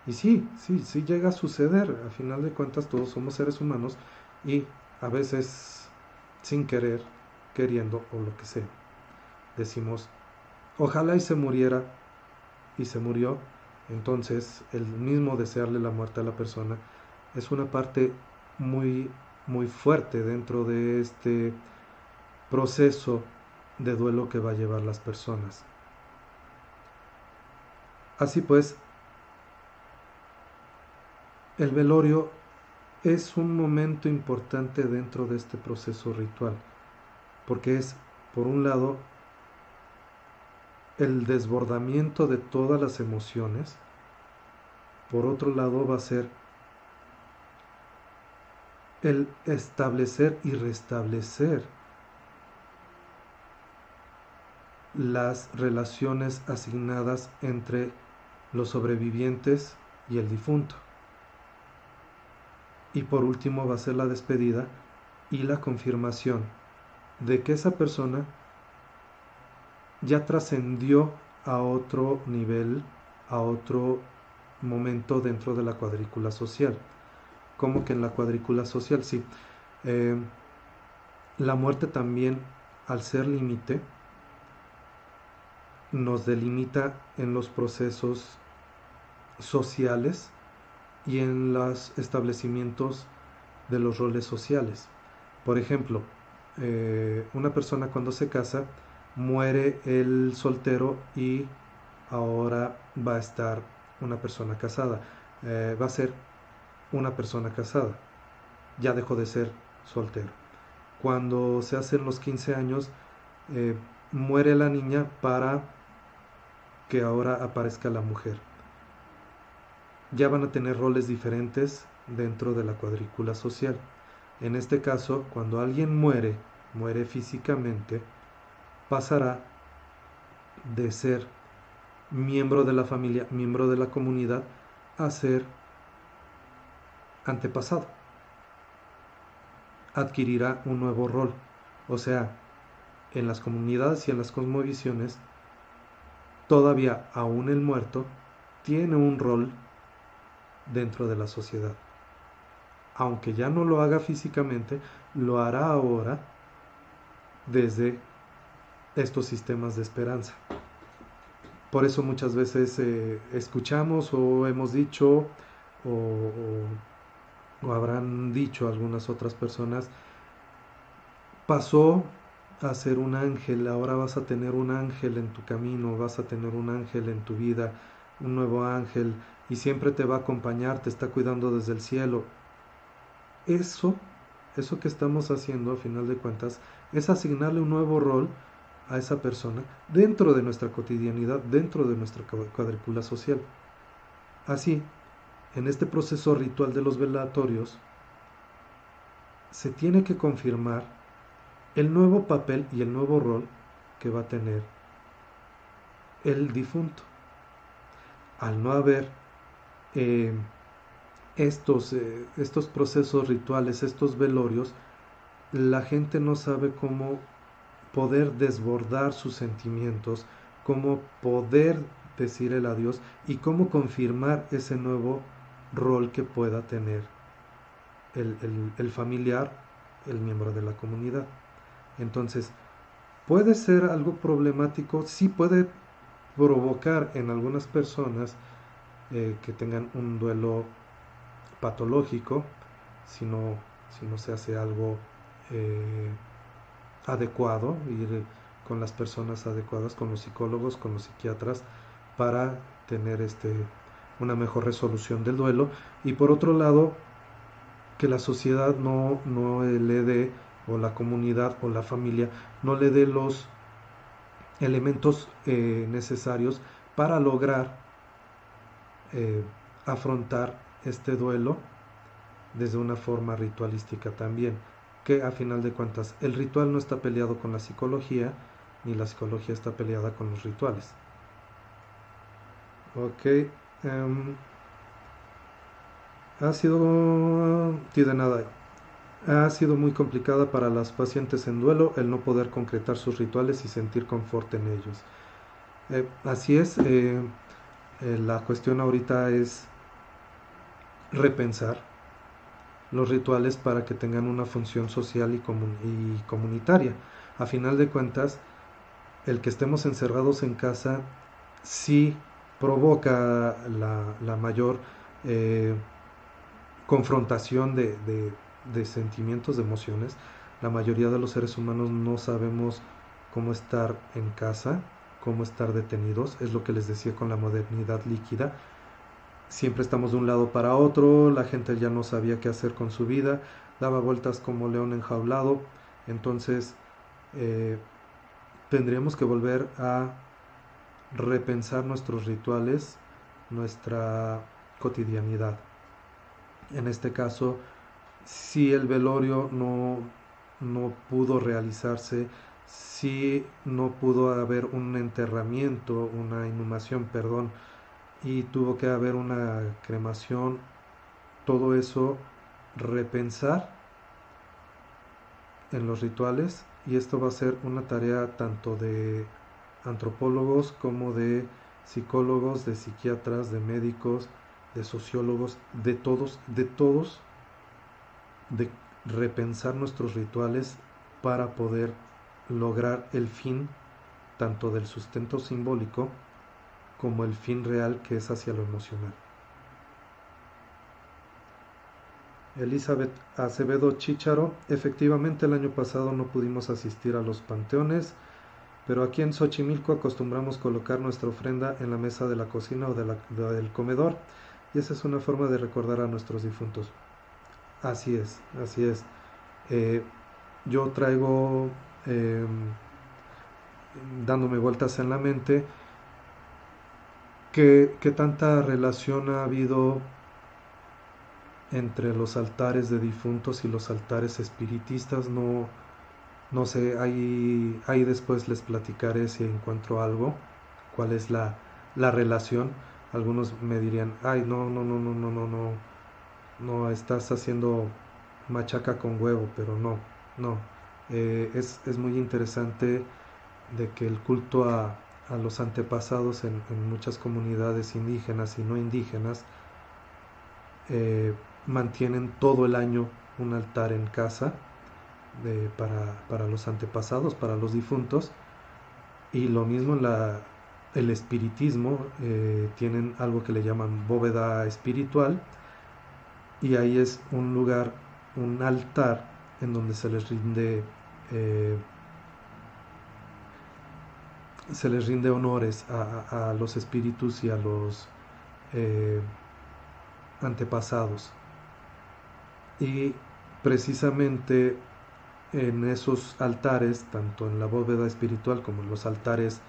Y sí, sí, sí llega a suceder. A final de cuentas todos somos seres humanos y a veces sin querer, queriendo o lo que sea, decimos, ojalá y se muriera y se murió. Entonces el mismo desearle la muerte a la persona es una parte muy, muy fuerte dentro de este proceso de duelo que va a llevar las personas. Así pues, el velorio es un momento importante dentro de este proceso ritual, porque es, por un lado, el desbordamiento de todas las emociones, por otro lado va a ser el establecer y restablecer las relaciones asignadas entre los sobrevivientes y el difunto. Y por último va a ser la despedida y la confirmación de que esa persona ya trascendió a otro nivel, a otro momento dentro de la cuadrícula social. Como que en la cuadrícula social, sí. Eh, la muerte también, al ser límite, nos delimita en los procesos sociales y en los establecimientos de los roles sociales. Por ejemplo, una persona cuando se casa, muere el soltero y ahora va a estar una persona casada. Va a ser una persona casada. Ya dejó de ser soltero. Cuando se hacen los 15 años, eh, muere la niña para que ahora aparezca la mujer. Ya van a tener roles diferentes dentro de la cuadrícula social. En este caso, cuando alguien muere, muere físicamente, pasará de ser miembro de la familia, miembro de la comunidad, a ser antepasado. Adquirirá un nuevo rol. O sea, en las comunidades y en las cosmovisiones, todavía aún el muerto tiene un rol dentro de la sociedad. Aunque ya no lo haga físicamente, lo hará ahora desde estos sistemas de esperanza. Por eso muchas veces escuchamos o hemos dicho o habrán dicho algunas otras personas, pasó a ser un ángel, ahora vas a tener un ángel en tu camino, vas a tener un ángel en tu vida, un nuevo ángel, y siempre te va a acompañar, te está cuidando desde el cielo. Eso, eso que estamos haciendo a final de cuentas, es asignarle un nuevo rol a esa persona dentro de nuestra cotidianidad, dentro de nuestra cuadrícula social. Así, en este proceso ritual de los velatorios, se tiene que confirmar el nuevo papel y el nuevo rol que va a tener el difunto. Al no haber eh, estos procesos rituales, estos velorios, la gente no sabe cómo poder desbordar sus sentimientos, cómo poder decir el adiós y cómo confirmar ese nuevo rol que pueda tener el familiar, el miembro de la comunidad. Entonces, puede ser algo problemático, sí puede provocar en algunas personas que tengan un duelo patológico, si no se hace algo adecuado, ir con las personas adecuadas, con los psicólogos, con los psiquiatras, para tener una mejor resolución del duelo. Y por otro lado, que la sociedad no le dé, o la comunidad o la familia, no le dé los elementos necesarios para lograr afrontar este duelo desde una forma ritualística también, que a final de cuentas el ritual no está peleado con la psicología, ni la psicología está peleada con los rituales. Ok, ha sido, sí, de nada, ha sido muy complicada para las pacientes en duelo el no poder concretar sus rituales y sentir confort en ellos. Así es, la cuestión ahorita es repensar los rituales para que tengan una función social y comunitaria. A final de cuentas, el que estemos encerrados en casa sí provoca la mayor eh, confrontación de sentimientos, de emociones. La mayoría de los seres humanos no sabemos cómo estar en casa, cómo estar detenidos. Es lo que les decía con la modernidad líquida. Siempre estamos de un lado para otro, la gente ya no sabía qué hacer con su vida, daba vueltas como león enjaulado. Entonces eh, tendríamos que volver a repensar nuestros rituales, nuestra cotidianidad. En este caso, si el velorio no pudo realizarse, si no pudo haber un enterramiento, una inhumación, perdón, y tuvo que haber una cremación, todo eso, repensar en los rituales, y esto va a ser una tarea tanto de antropólogos como de psicólogos, de psiquiatras, de médicos, de sociólogos, de todos, de repensar nuestros rituales para poder lograr el fin tanto del sustento simbólico como el fin real, que es hacia lo emocional. Elizabeth Acevedo Chícharo: efectivamente el año pasado no pudimos asistir a los panteones, pero aquí en Xochimilco acostumbramos colocar nuestra ofrenda en la mesa de la cocina o del comedor, y esa es una forma de recordar a nuestros difuntos. Así es, así es. Eh, yo traigo dándome vueltas en la mente que tanta relación ha habido entre los altares de difuntos y los altares espiritistas. No sé, ahí después les platicaré si encuentro algo, cuál es la relación. Algunos me dirían, ay, no, estás haciendo machaca con huevo, pero no. Es muy interesante de que el culto a los antepasados en muchas comunidades indígenas y no indígenas eh, mantienen todo el año un altar en casa para los antepasados, para los difuntos, y lo mismo el espiritismo. Tienen algo que le llaman bóveda espiritual, y ahí es un lugar, un altar en donde eh, se les rinde honores a los espíritus y a los eh, antepasados. Y precisamente en esos altares, tanto en la bóveda espiritual como en los altares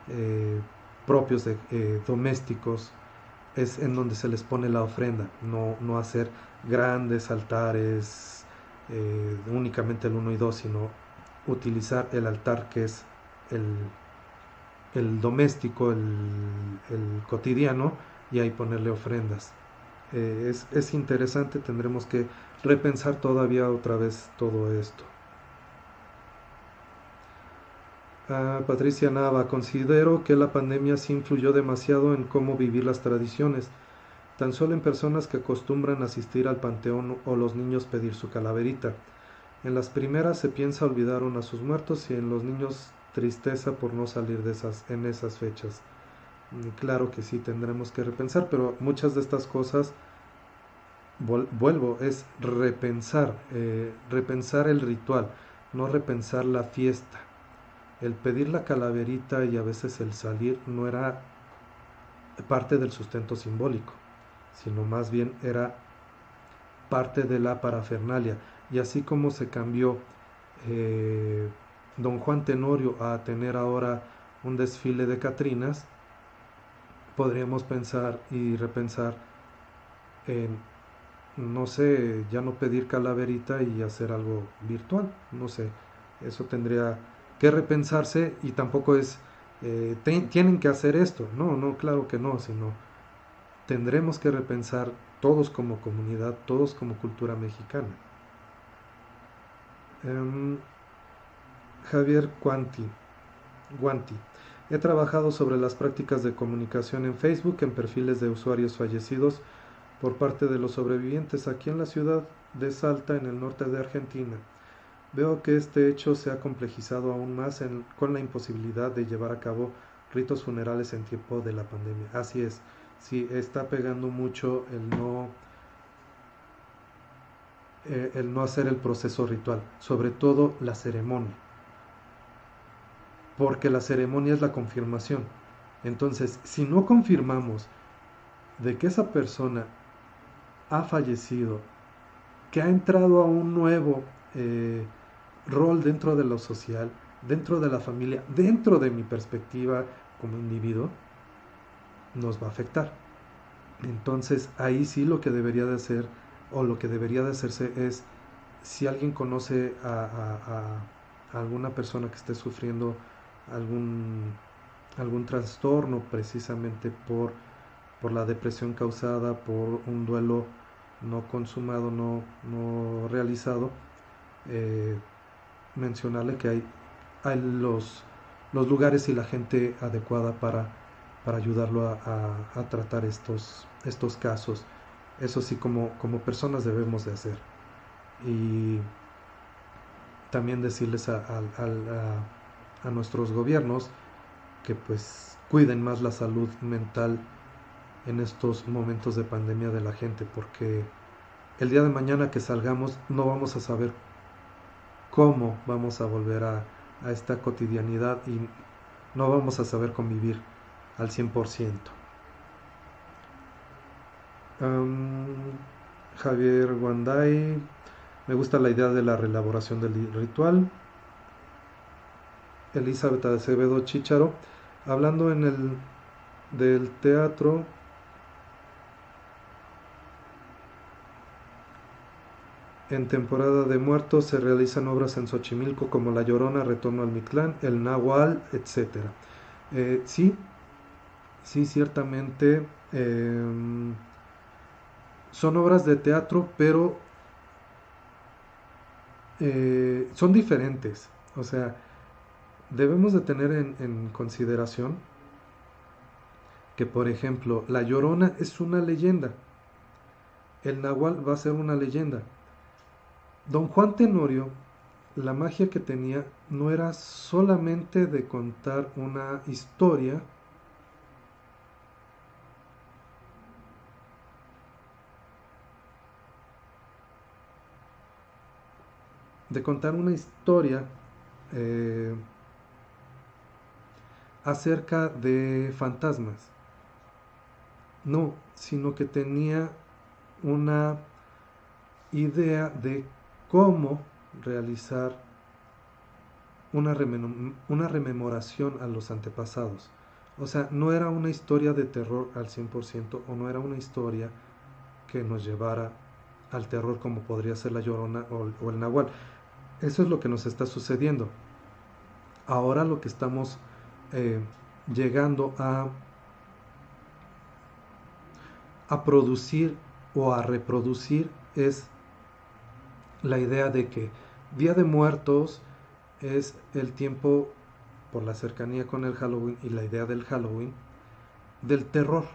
eh, propios domésticos, es en donde se les pone la ofrenda. No hacer grandes altares únicamente el 1 y 2, sino utilizar el altar que es el, el doméstico, el cotidiano, y ahí ponerle ofrendas. Es interesante, tendremos que repensar todavía otra vez todo esto. Patricia Nava: considero que la pandemia sí influyó demasiado en cómo vivir las tradiciones, tan solo en personas que acostumbran asistir al panteón o los niños pedir su calaverita. En las primeras se piensa olvidaron a sus muertos, y en los niños tristeza por no salir en esas fechas. Claro que sí, tendremos que repensar, pero muchas de estas cosas, vuelvo, es repensar el ritual, no repensar la fiesta. El pedir la calaverita y a veces el salir no era parte del sustento simbólico, sino más bien era parte de la parafernalia. Y así como se cambió don Juan Tenorio a tener ahora un desfile de Catrinas, podríamos pensar y repensar en, no sé, ya no pedir calaverita y hacer algo virtual. No sé, eso tendría que repensarse, y tampoco es tienen que hacer esto. No, claro que no, sino tendremos que repensar todos como comunidad, todos como cultura mexicana. Javier Guanti: he trabajado sobre las prácticas de comunicación en Facebook en perfiles de usuarios fallecidos por parte de los sobrevivientes aquí en la ciudad de Salta, en el norte de Argentina. Veo que este hecho se ha complejizado aún más con la imposibilidad de llevar a cabo ritos funerales en tiempo de la pandemia. Así es, sí, está pegando mucho el no hacer el proceso ritual, sobre todo la ceremonia, porque la ceremonia es la confirmación. Entonces, si no confirmamos de que esa persona ha fallecido, que ha entrado a un nuevo rol dentro de lo social, dentro de la familia, dentro de mi perspectiva como individuo, nos va a afectar. Entonces ahí sí lo que debería de hacer o lo que debería de hacerse es, si alguien conoce a alguna persona que esté sufriendo algún, algún trastorno precisamente por la depresión causada por un duelo no consumado, no realizado, eh, mencionarle que hay los lugares y la gente adecuada para ayudarlo a tratar estos casos. Eso sí, como personas debemos de hacer. Y también decirles a nuestros gobiernos que pues cuiden más la salud mental en estos momentos de pandemia de la gente, porque el día de mañana que salgamos no vamos a saber cómo vamos a volver a esta cotidianidad y no vamos a saber convivir al 100%. Javier Guanday, me gusta la idea de la reelaboración del ritual. Elizabeth Acevedo Chicharo, hablando del teatro, en temporada de muertos se realizan obras en Xochimilco como La Llorona, Retorno al Mictlán, El Nahual, etc. Sí, sí, ciertamente son obras de teatro, pero son diferentes. O sea, debemos de tener en consideración que, por ejemplo, La Llorona es una leyenda. El Nahual va a ser una leyenda. Don Juan Tenorio, la magia que tenía no era solamente de contar una historia, de contar una historia eh, acerca de fantasmas. No, sino que tenía una idea de cómo realizar una rememoración a los antepasados. O sea, no era una historia de terror al 100% o no era una historia que nos llevara al terror como podría ser la Llorona o el Nahual. Eso es lo que nos está sucediendo. Ahora lo que estamos eh, llegando a producir o a reproducir es la idea de que Día de Muertos es el tiempo, por la cercanía con el Halloween y la idea del Halloween, del terror.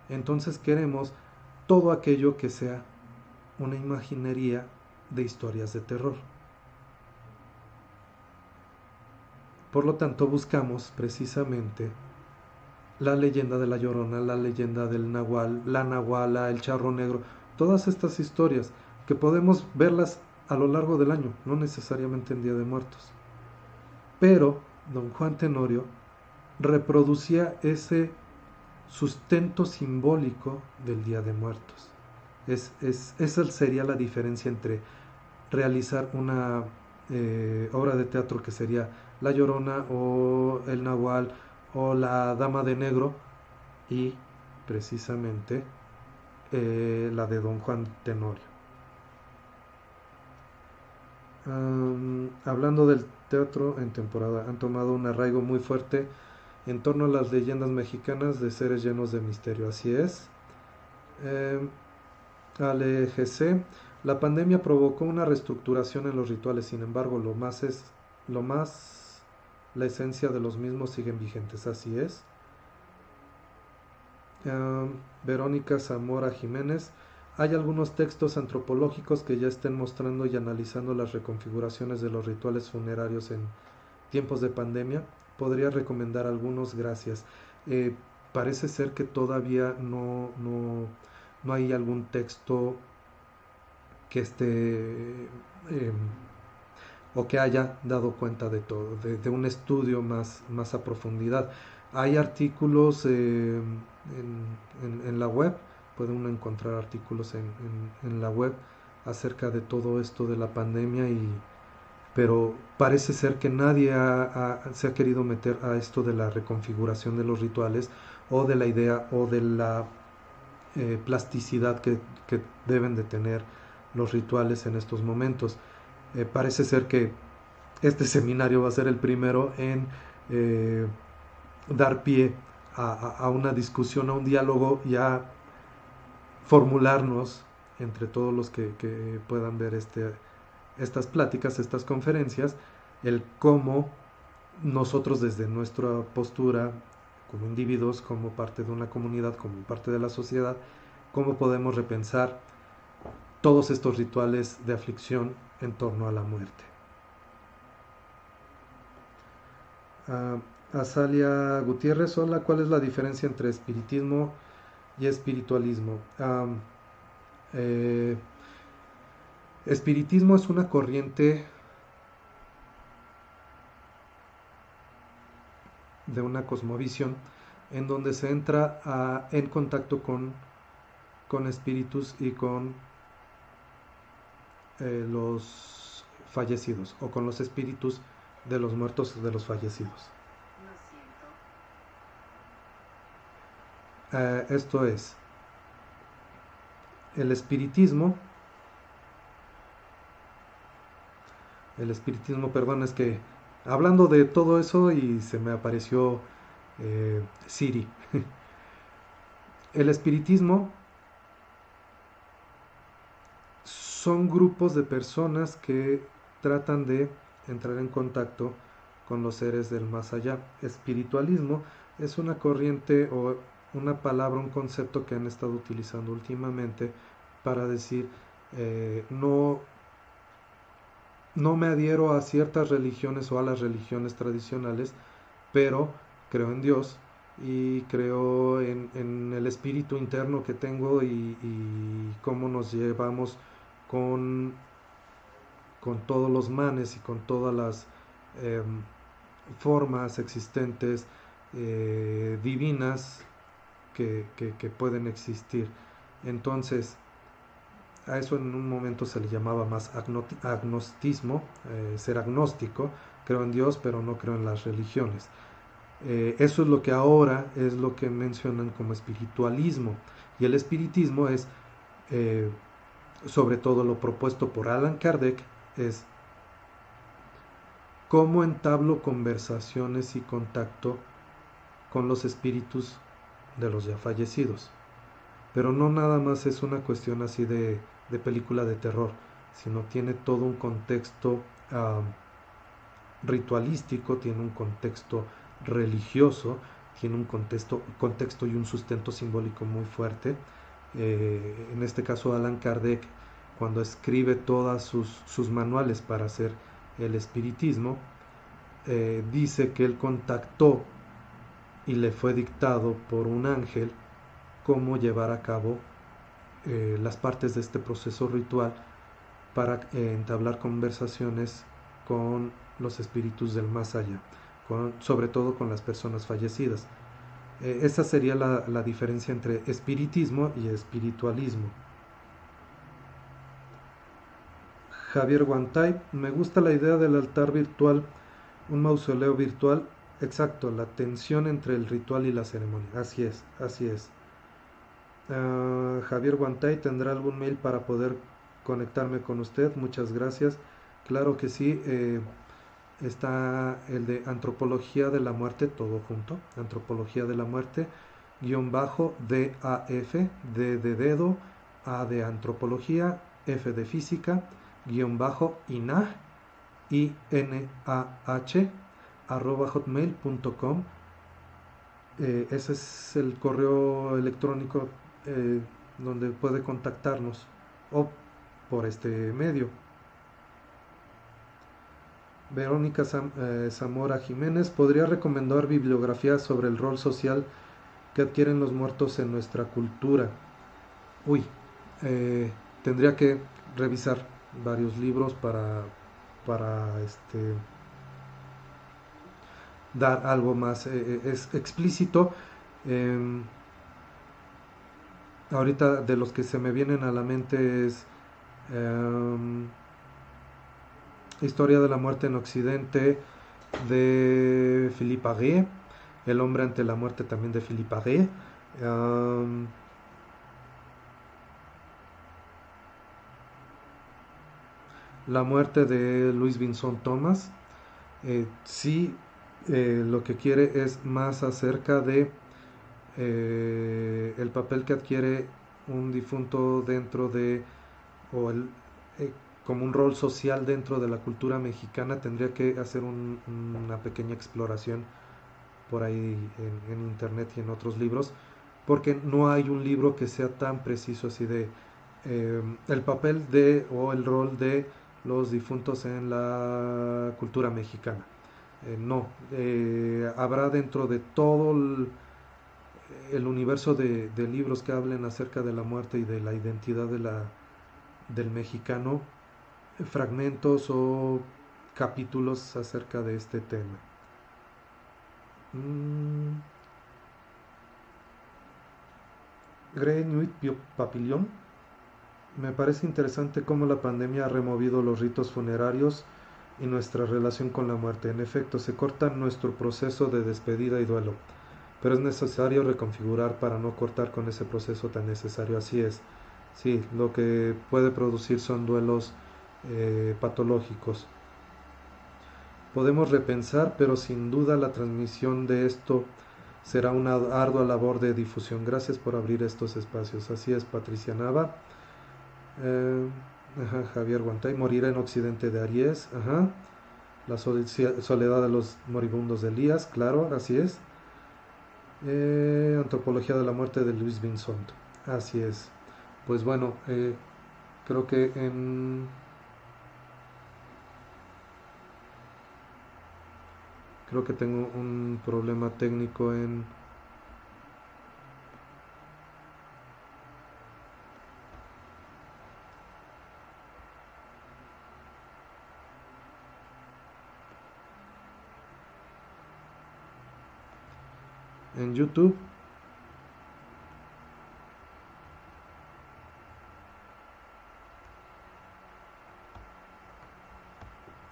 Entonces queremos todo aquello que sea una imaginería de historias de terror. Por lo tanto buscamos precisamente la leyenda de la Llorona, la leyenda del Nahual, la Nahuala, el Charro Negro, todas estas historias que podemos verlas a lo largo del año, no necesariamente en Día de Muertos. Pero don Juan Tenorio reproducía ese sustento simbólico del Día de Muertos. Esa sería la diferencia entre realizar una obra de teatro que sería La Llorona o El Nahual o La Dama de Negro y precisamente la de Don Juan Tenorio. Hablando del teatro en temporada, han tomado un arraigo muy fuerte en torno a las leyendas mexicanas de seres llenos de misterio. Así es. Ale GC, la pandemia provocó una reestructuración en los rituales, sin embargo, lo más, la esencia de los mismos siguen vigentes. Así es. Ah, Verónica Zamora Jiménez. Hay algunos textos antropológicos que ya estén mostrando y analizando las reconfiguraciones de los rituales funerarios en tiempos de pandemia. Podría recomendar algunos, gracias. Eh, Parece ser que todavía no hay algún texto que esté o que haya dado cuenta de todo, de un estudio más a profundidad. Hay artículos en la web, puede uno encontrar artículos en la web acerca de todo esto de la pandemia, pero parece ser que nadie se ha querido meter a esto de la reconfiguración de los rituales o de la idea o de la plasticidad que deben de tener los rituales en estos momentos. Parece ser que este seminario va a ser el primero en eh, dar pie a una discusión, a un diálogo y a formularnos entre todos los que puedan ver estas pláticas, estas conferencias, el cómo nosotros desde nuestra postura como individuos, como parte de una comunidad, como parte de la sociedad, cómo podemos repensar todos estos rituales de aflicción en torno a la muerte. Azalia Gutiérrez, hola, ¿cuál es la diferencia entre espiritismo y espiritualismo? Eh, Espiritismo es una corriente de una cosmovisión en donde se entra en contacto con espíritus y con los fallecidos o con los espíritus de los muertos, de los fallecidos. Esto es, el espiritismo, perdón, es que hablando de todo eso y se me apareció Siri. El espiritismo son grupos de personas que tratan de entrar en contacto con los seres del más allá. Espiritualismo es una corriente o una palabra, un concepto que han estado utilizando últimamente para decir no me adhiero a ciertas religiones o a las religiones tradicionales, pero creo en Dios y creo en el espíritu interno que tengo y cómo nos llevamos con, con todos los manes y con todas las eh, formas existentes divinas que pueden existir. Entonces, a eso en un momento se le llamaba más agnostismo, ser agnóstico, creo en Dios pero no creo en las religiones. Eso es lo que ahora es lo que mencionan como espiritualismo. Y el espiritismo es, eh, sobre todo lo propuesto por Allan Kardec, es cómo entablo conversaciones y contacto con los espíritus de los ya fallecidos. Pero no nada más es una cuestión así de película de terror, sino tiene todo un contexto ritualístico, tiene un contexto religioso, tiene un contexto y un sustento simbólico muy fuerte. En este caso Allan Kardec, cuando escribe todos sus manuales para hacer el espiritismo, dice que él contactó y le fue dictado por un ángel cómo llevar a cabo las partes de este proceso ritual para entablar conversaciones con los espíritus del más allá, sobre todo con las personas fallecidas. Esa sería la diferencia entre espiritismo y espiritualismo. Javier Guantay, me gusta la idea del altar virtual, un mausoleo virtual. Exacto, la tensión entre el ritual y la ceremonia. Así es, así es. Javier Guantay, ¿tendrá algún mail para poder conectarme con usted? Muchas gracias. Claro que sí. Está el de Antropología de la Muerte, todo junto. Antropología de la Muerte, guión bajo DAF, D de dedo, A de Antropología, F de Física, guión bajo INAH, INAH, arroba hotmail.com. Ese es el correo electrónico donde puede contactarnos o por este medio. Verónica Zamora Jiménez, ¿podría recomendar bibliografía sobre el rol social que adquieren los muertos en nuestra cultura? Uy, eh, tendría que revisar varios libros para dar algo más es explícito. Eh, Ahorita de los que se me vienen a la mente es eh, Historia de la muerte en Occidente de Philippe Arré, El hombre ante la muerte también de Philippe Arré, La muerte de Louis Vinson Thomas. Sí, lo que quiere es más acerca de el papel que adquiere un difunto dentro de, o el, eh, como un rol social dentro de la cultura mexicana. Tendría que hacer una pequeña exploración por ahí en internet y en otros libros, porque no hay un libro que sea tan preciso así de el papel de o el rol de los difuntos en la cultura mexicana. No, habrá dentro de todo el universo de libros que hablen acerca de la muerte y de la identidad del mexicano, fragmentos o capítulos acerca de este tema. Mm, Nuit Papillon. Me parece interesante cómo la pandemia ha removido los ritos funerarios y nuestra relación con la muerte. En efecto, se corta nuestro proceso de despedida y duelo, pero es necesario reconfigurar para no cortar con ese proceso tan necesario. Así es. Sí, lo que puede producir son duelos patológicos. Podemos repensar, pero sin duda la transmisión de esto será una ardua labor de difusión. Gracias por abrir estos espacios. Así es, Patricia Nava. Eh, Javier Guantay, Morirá en Occidente de Aries. Ajá. La soledad de los moribundos de Elías, claro, así es. Antropología de la muerte de Luis Vincent, así es. Pues bueno, creo que creo que tengo un problema técnico en YouTube.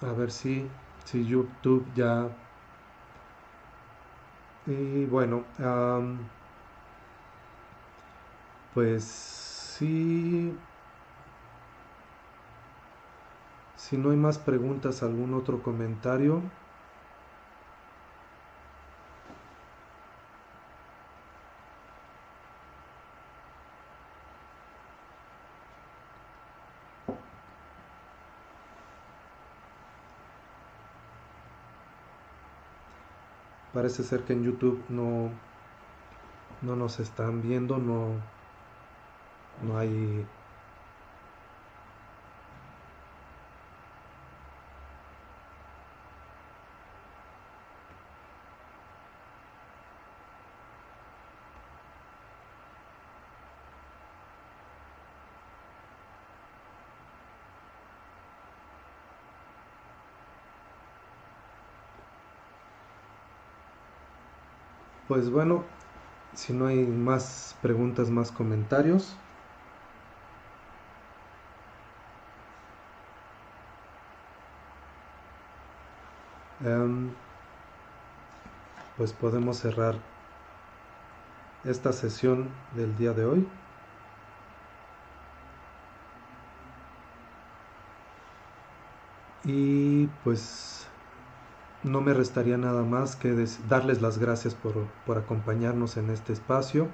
A ver si YouTube ya. Y bueno, pues si no hay más preguntas, algún otro comentario. Parece ser que en YouTube no nos están viendo, no hay. Pues bueno, si no hay más preguntas, más comentarios, em, pues podemos cerrar esta sesión del día de hoy. Y pues no me restaría nada más que darles las gracias por acompañarnos en este espacio.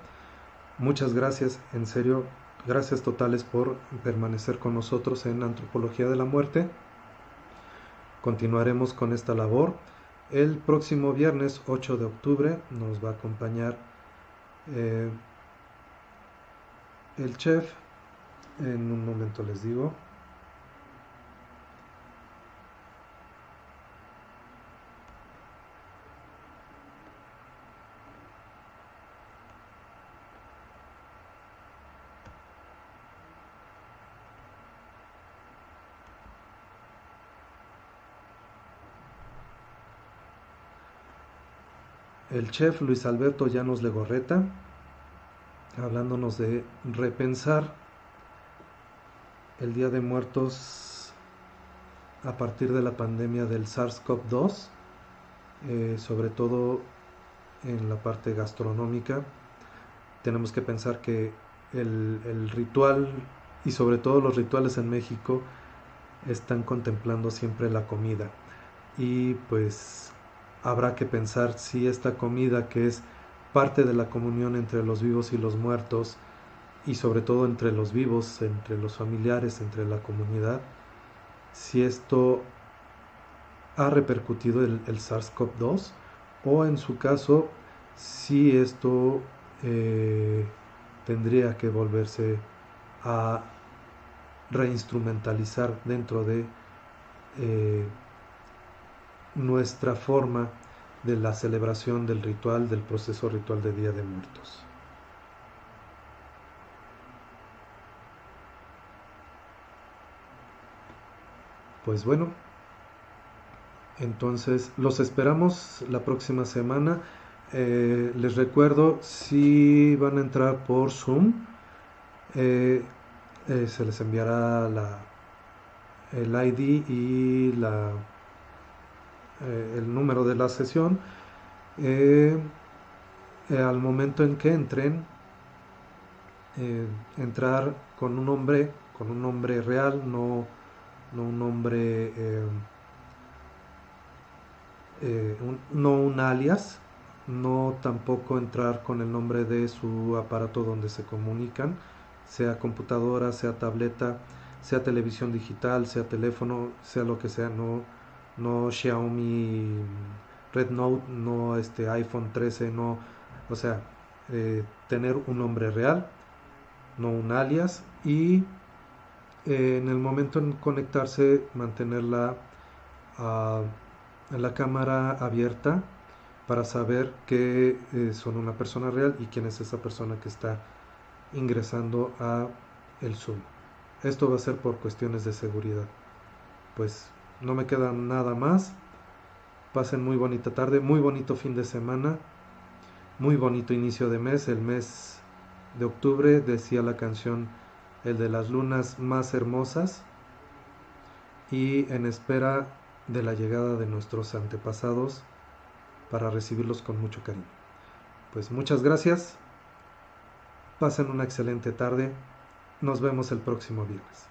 Muchas gracias, en serio, gracias totales por permanecer con nosotros en Antropología de la Muerte. Continuaremos con esta labor. El próximo viernes 8 de octubre nos va a acompañar eh, el chef. En un momento les digo. El chef Luis Alberto Llanos Legorreta, hablándonos de repensar el Día de Muertos a partir de la pandemia del SARS-CoV-2, sobre todo en la parte gastronómica. Tenemos que pensar que el ritual, y sobre todo los rituales en México, están contemplando siempre la comida. Y pues habrá que pensar si esta comida, que es parte de la comunión entre los vivos y los muertos, y sobre todo entre los vivos, entre los familiares, entre la comunidad, si esto ha repercutido el SARS-CoV-2, o en su caso, si esto tendría que volverse a reinstrumentalizar dentro de eh, nuestra forma de la celebración del ritual, del proceso ritual de Día de Muertos. Pues bueno, entonces los esperamos la próxima semana. Les recuerdo, si van a entrar por Zoom, eh, se les enviará el ID y el número de la sesión. Eh, Al momento en que entren, entrar con un nombre real, no un nombre, no un alias, no tampoco entrar con el nombre de su aparato donde se comunican, sea computadora, sea tableta, sea televisión digital, sea teléfono, sea lo que sea, no Xiaomi Red Note, no iPhone 13, no, o sea, tener un nombre real, no un alias, y en el momento en conectarse mantenerla a la cámara abierta para saber que son una persona real y quién es esa persona que está ingresando a el Zoom. Esto va a ser por cuestiones de seguridad. Pues no me queda nada más. Pasen muy bonita tarde, muy bonito fin de semana, muy bonito inicio de mes. El mes de octubre, decía la canción, el de las lunas más hermosas, y en espera de la llegada de nuestros antepasados para recibirlos con mucho cariño. Pues muchas gracias, pasen una excelente tarde, nos vemos el próximo viernes.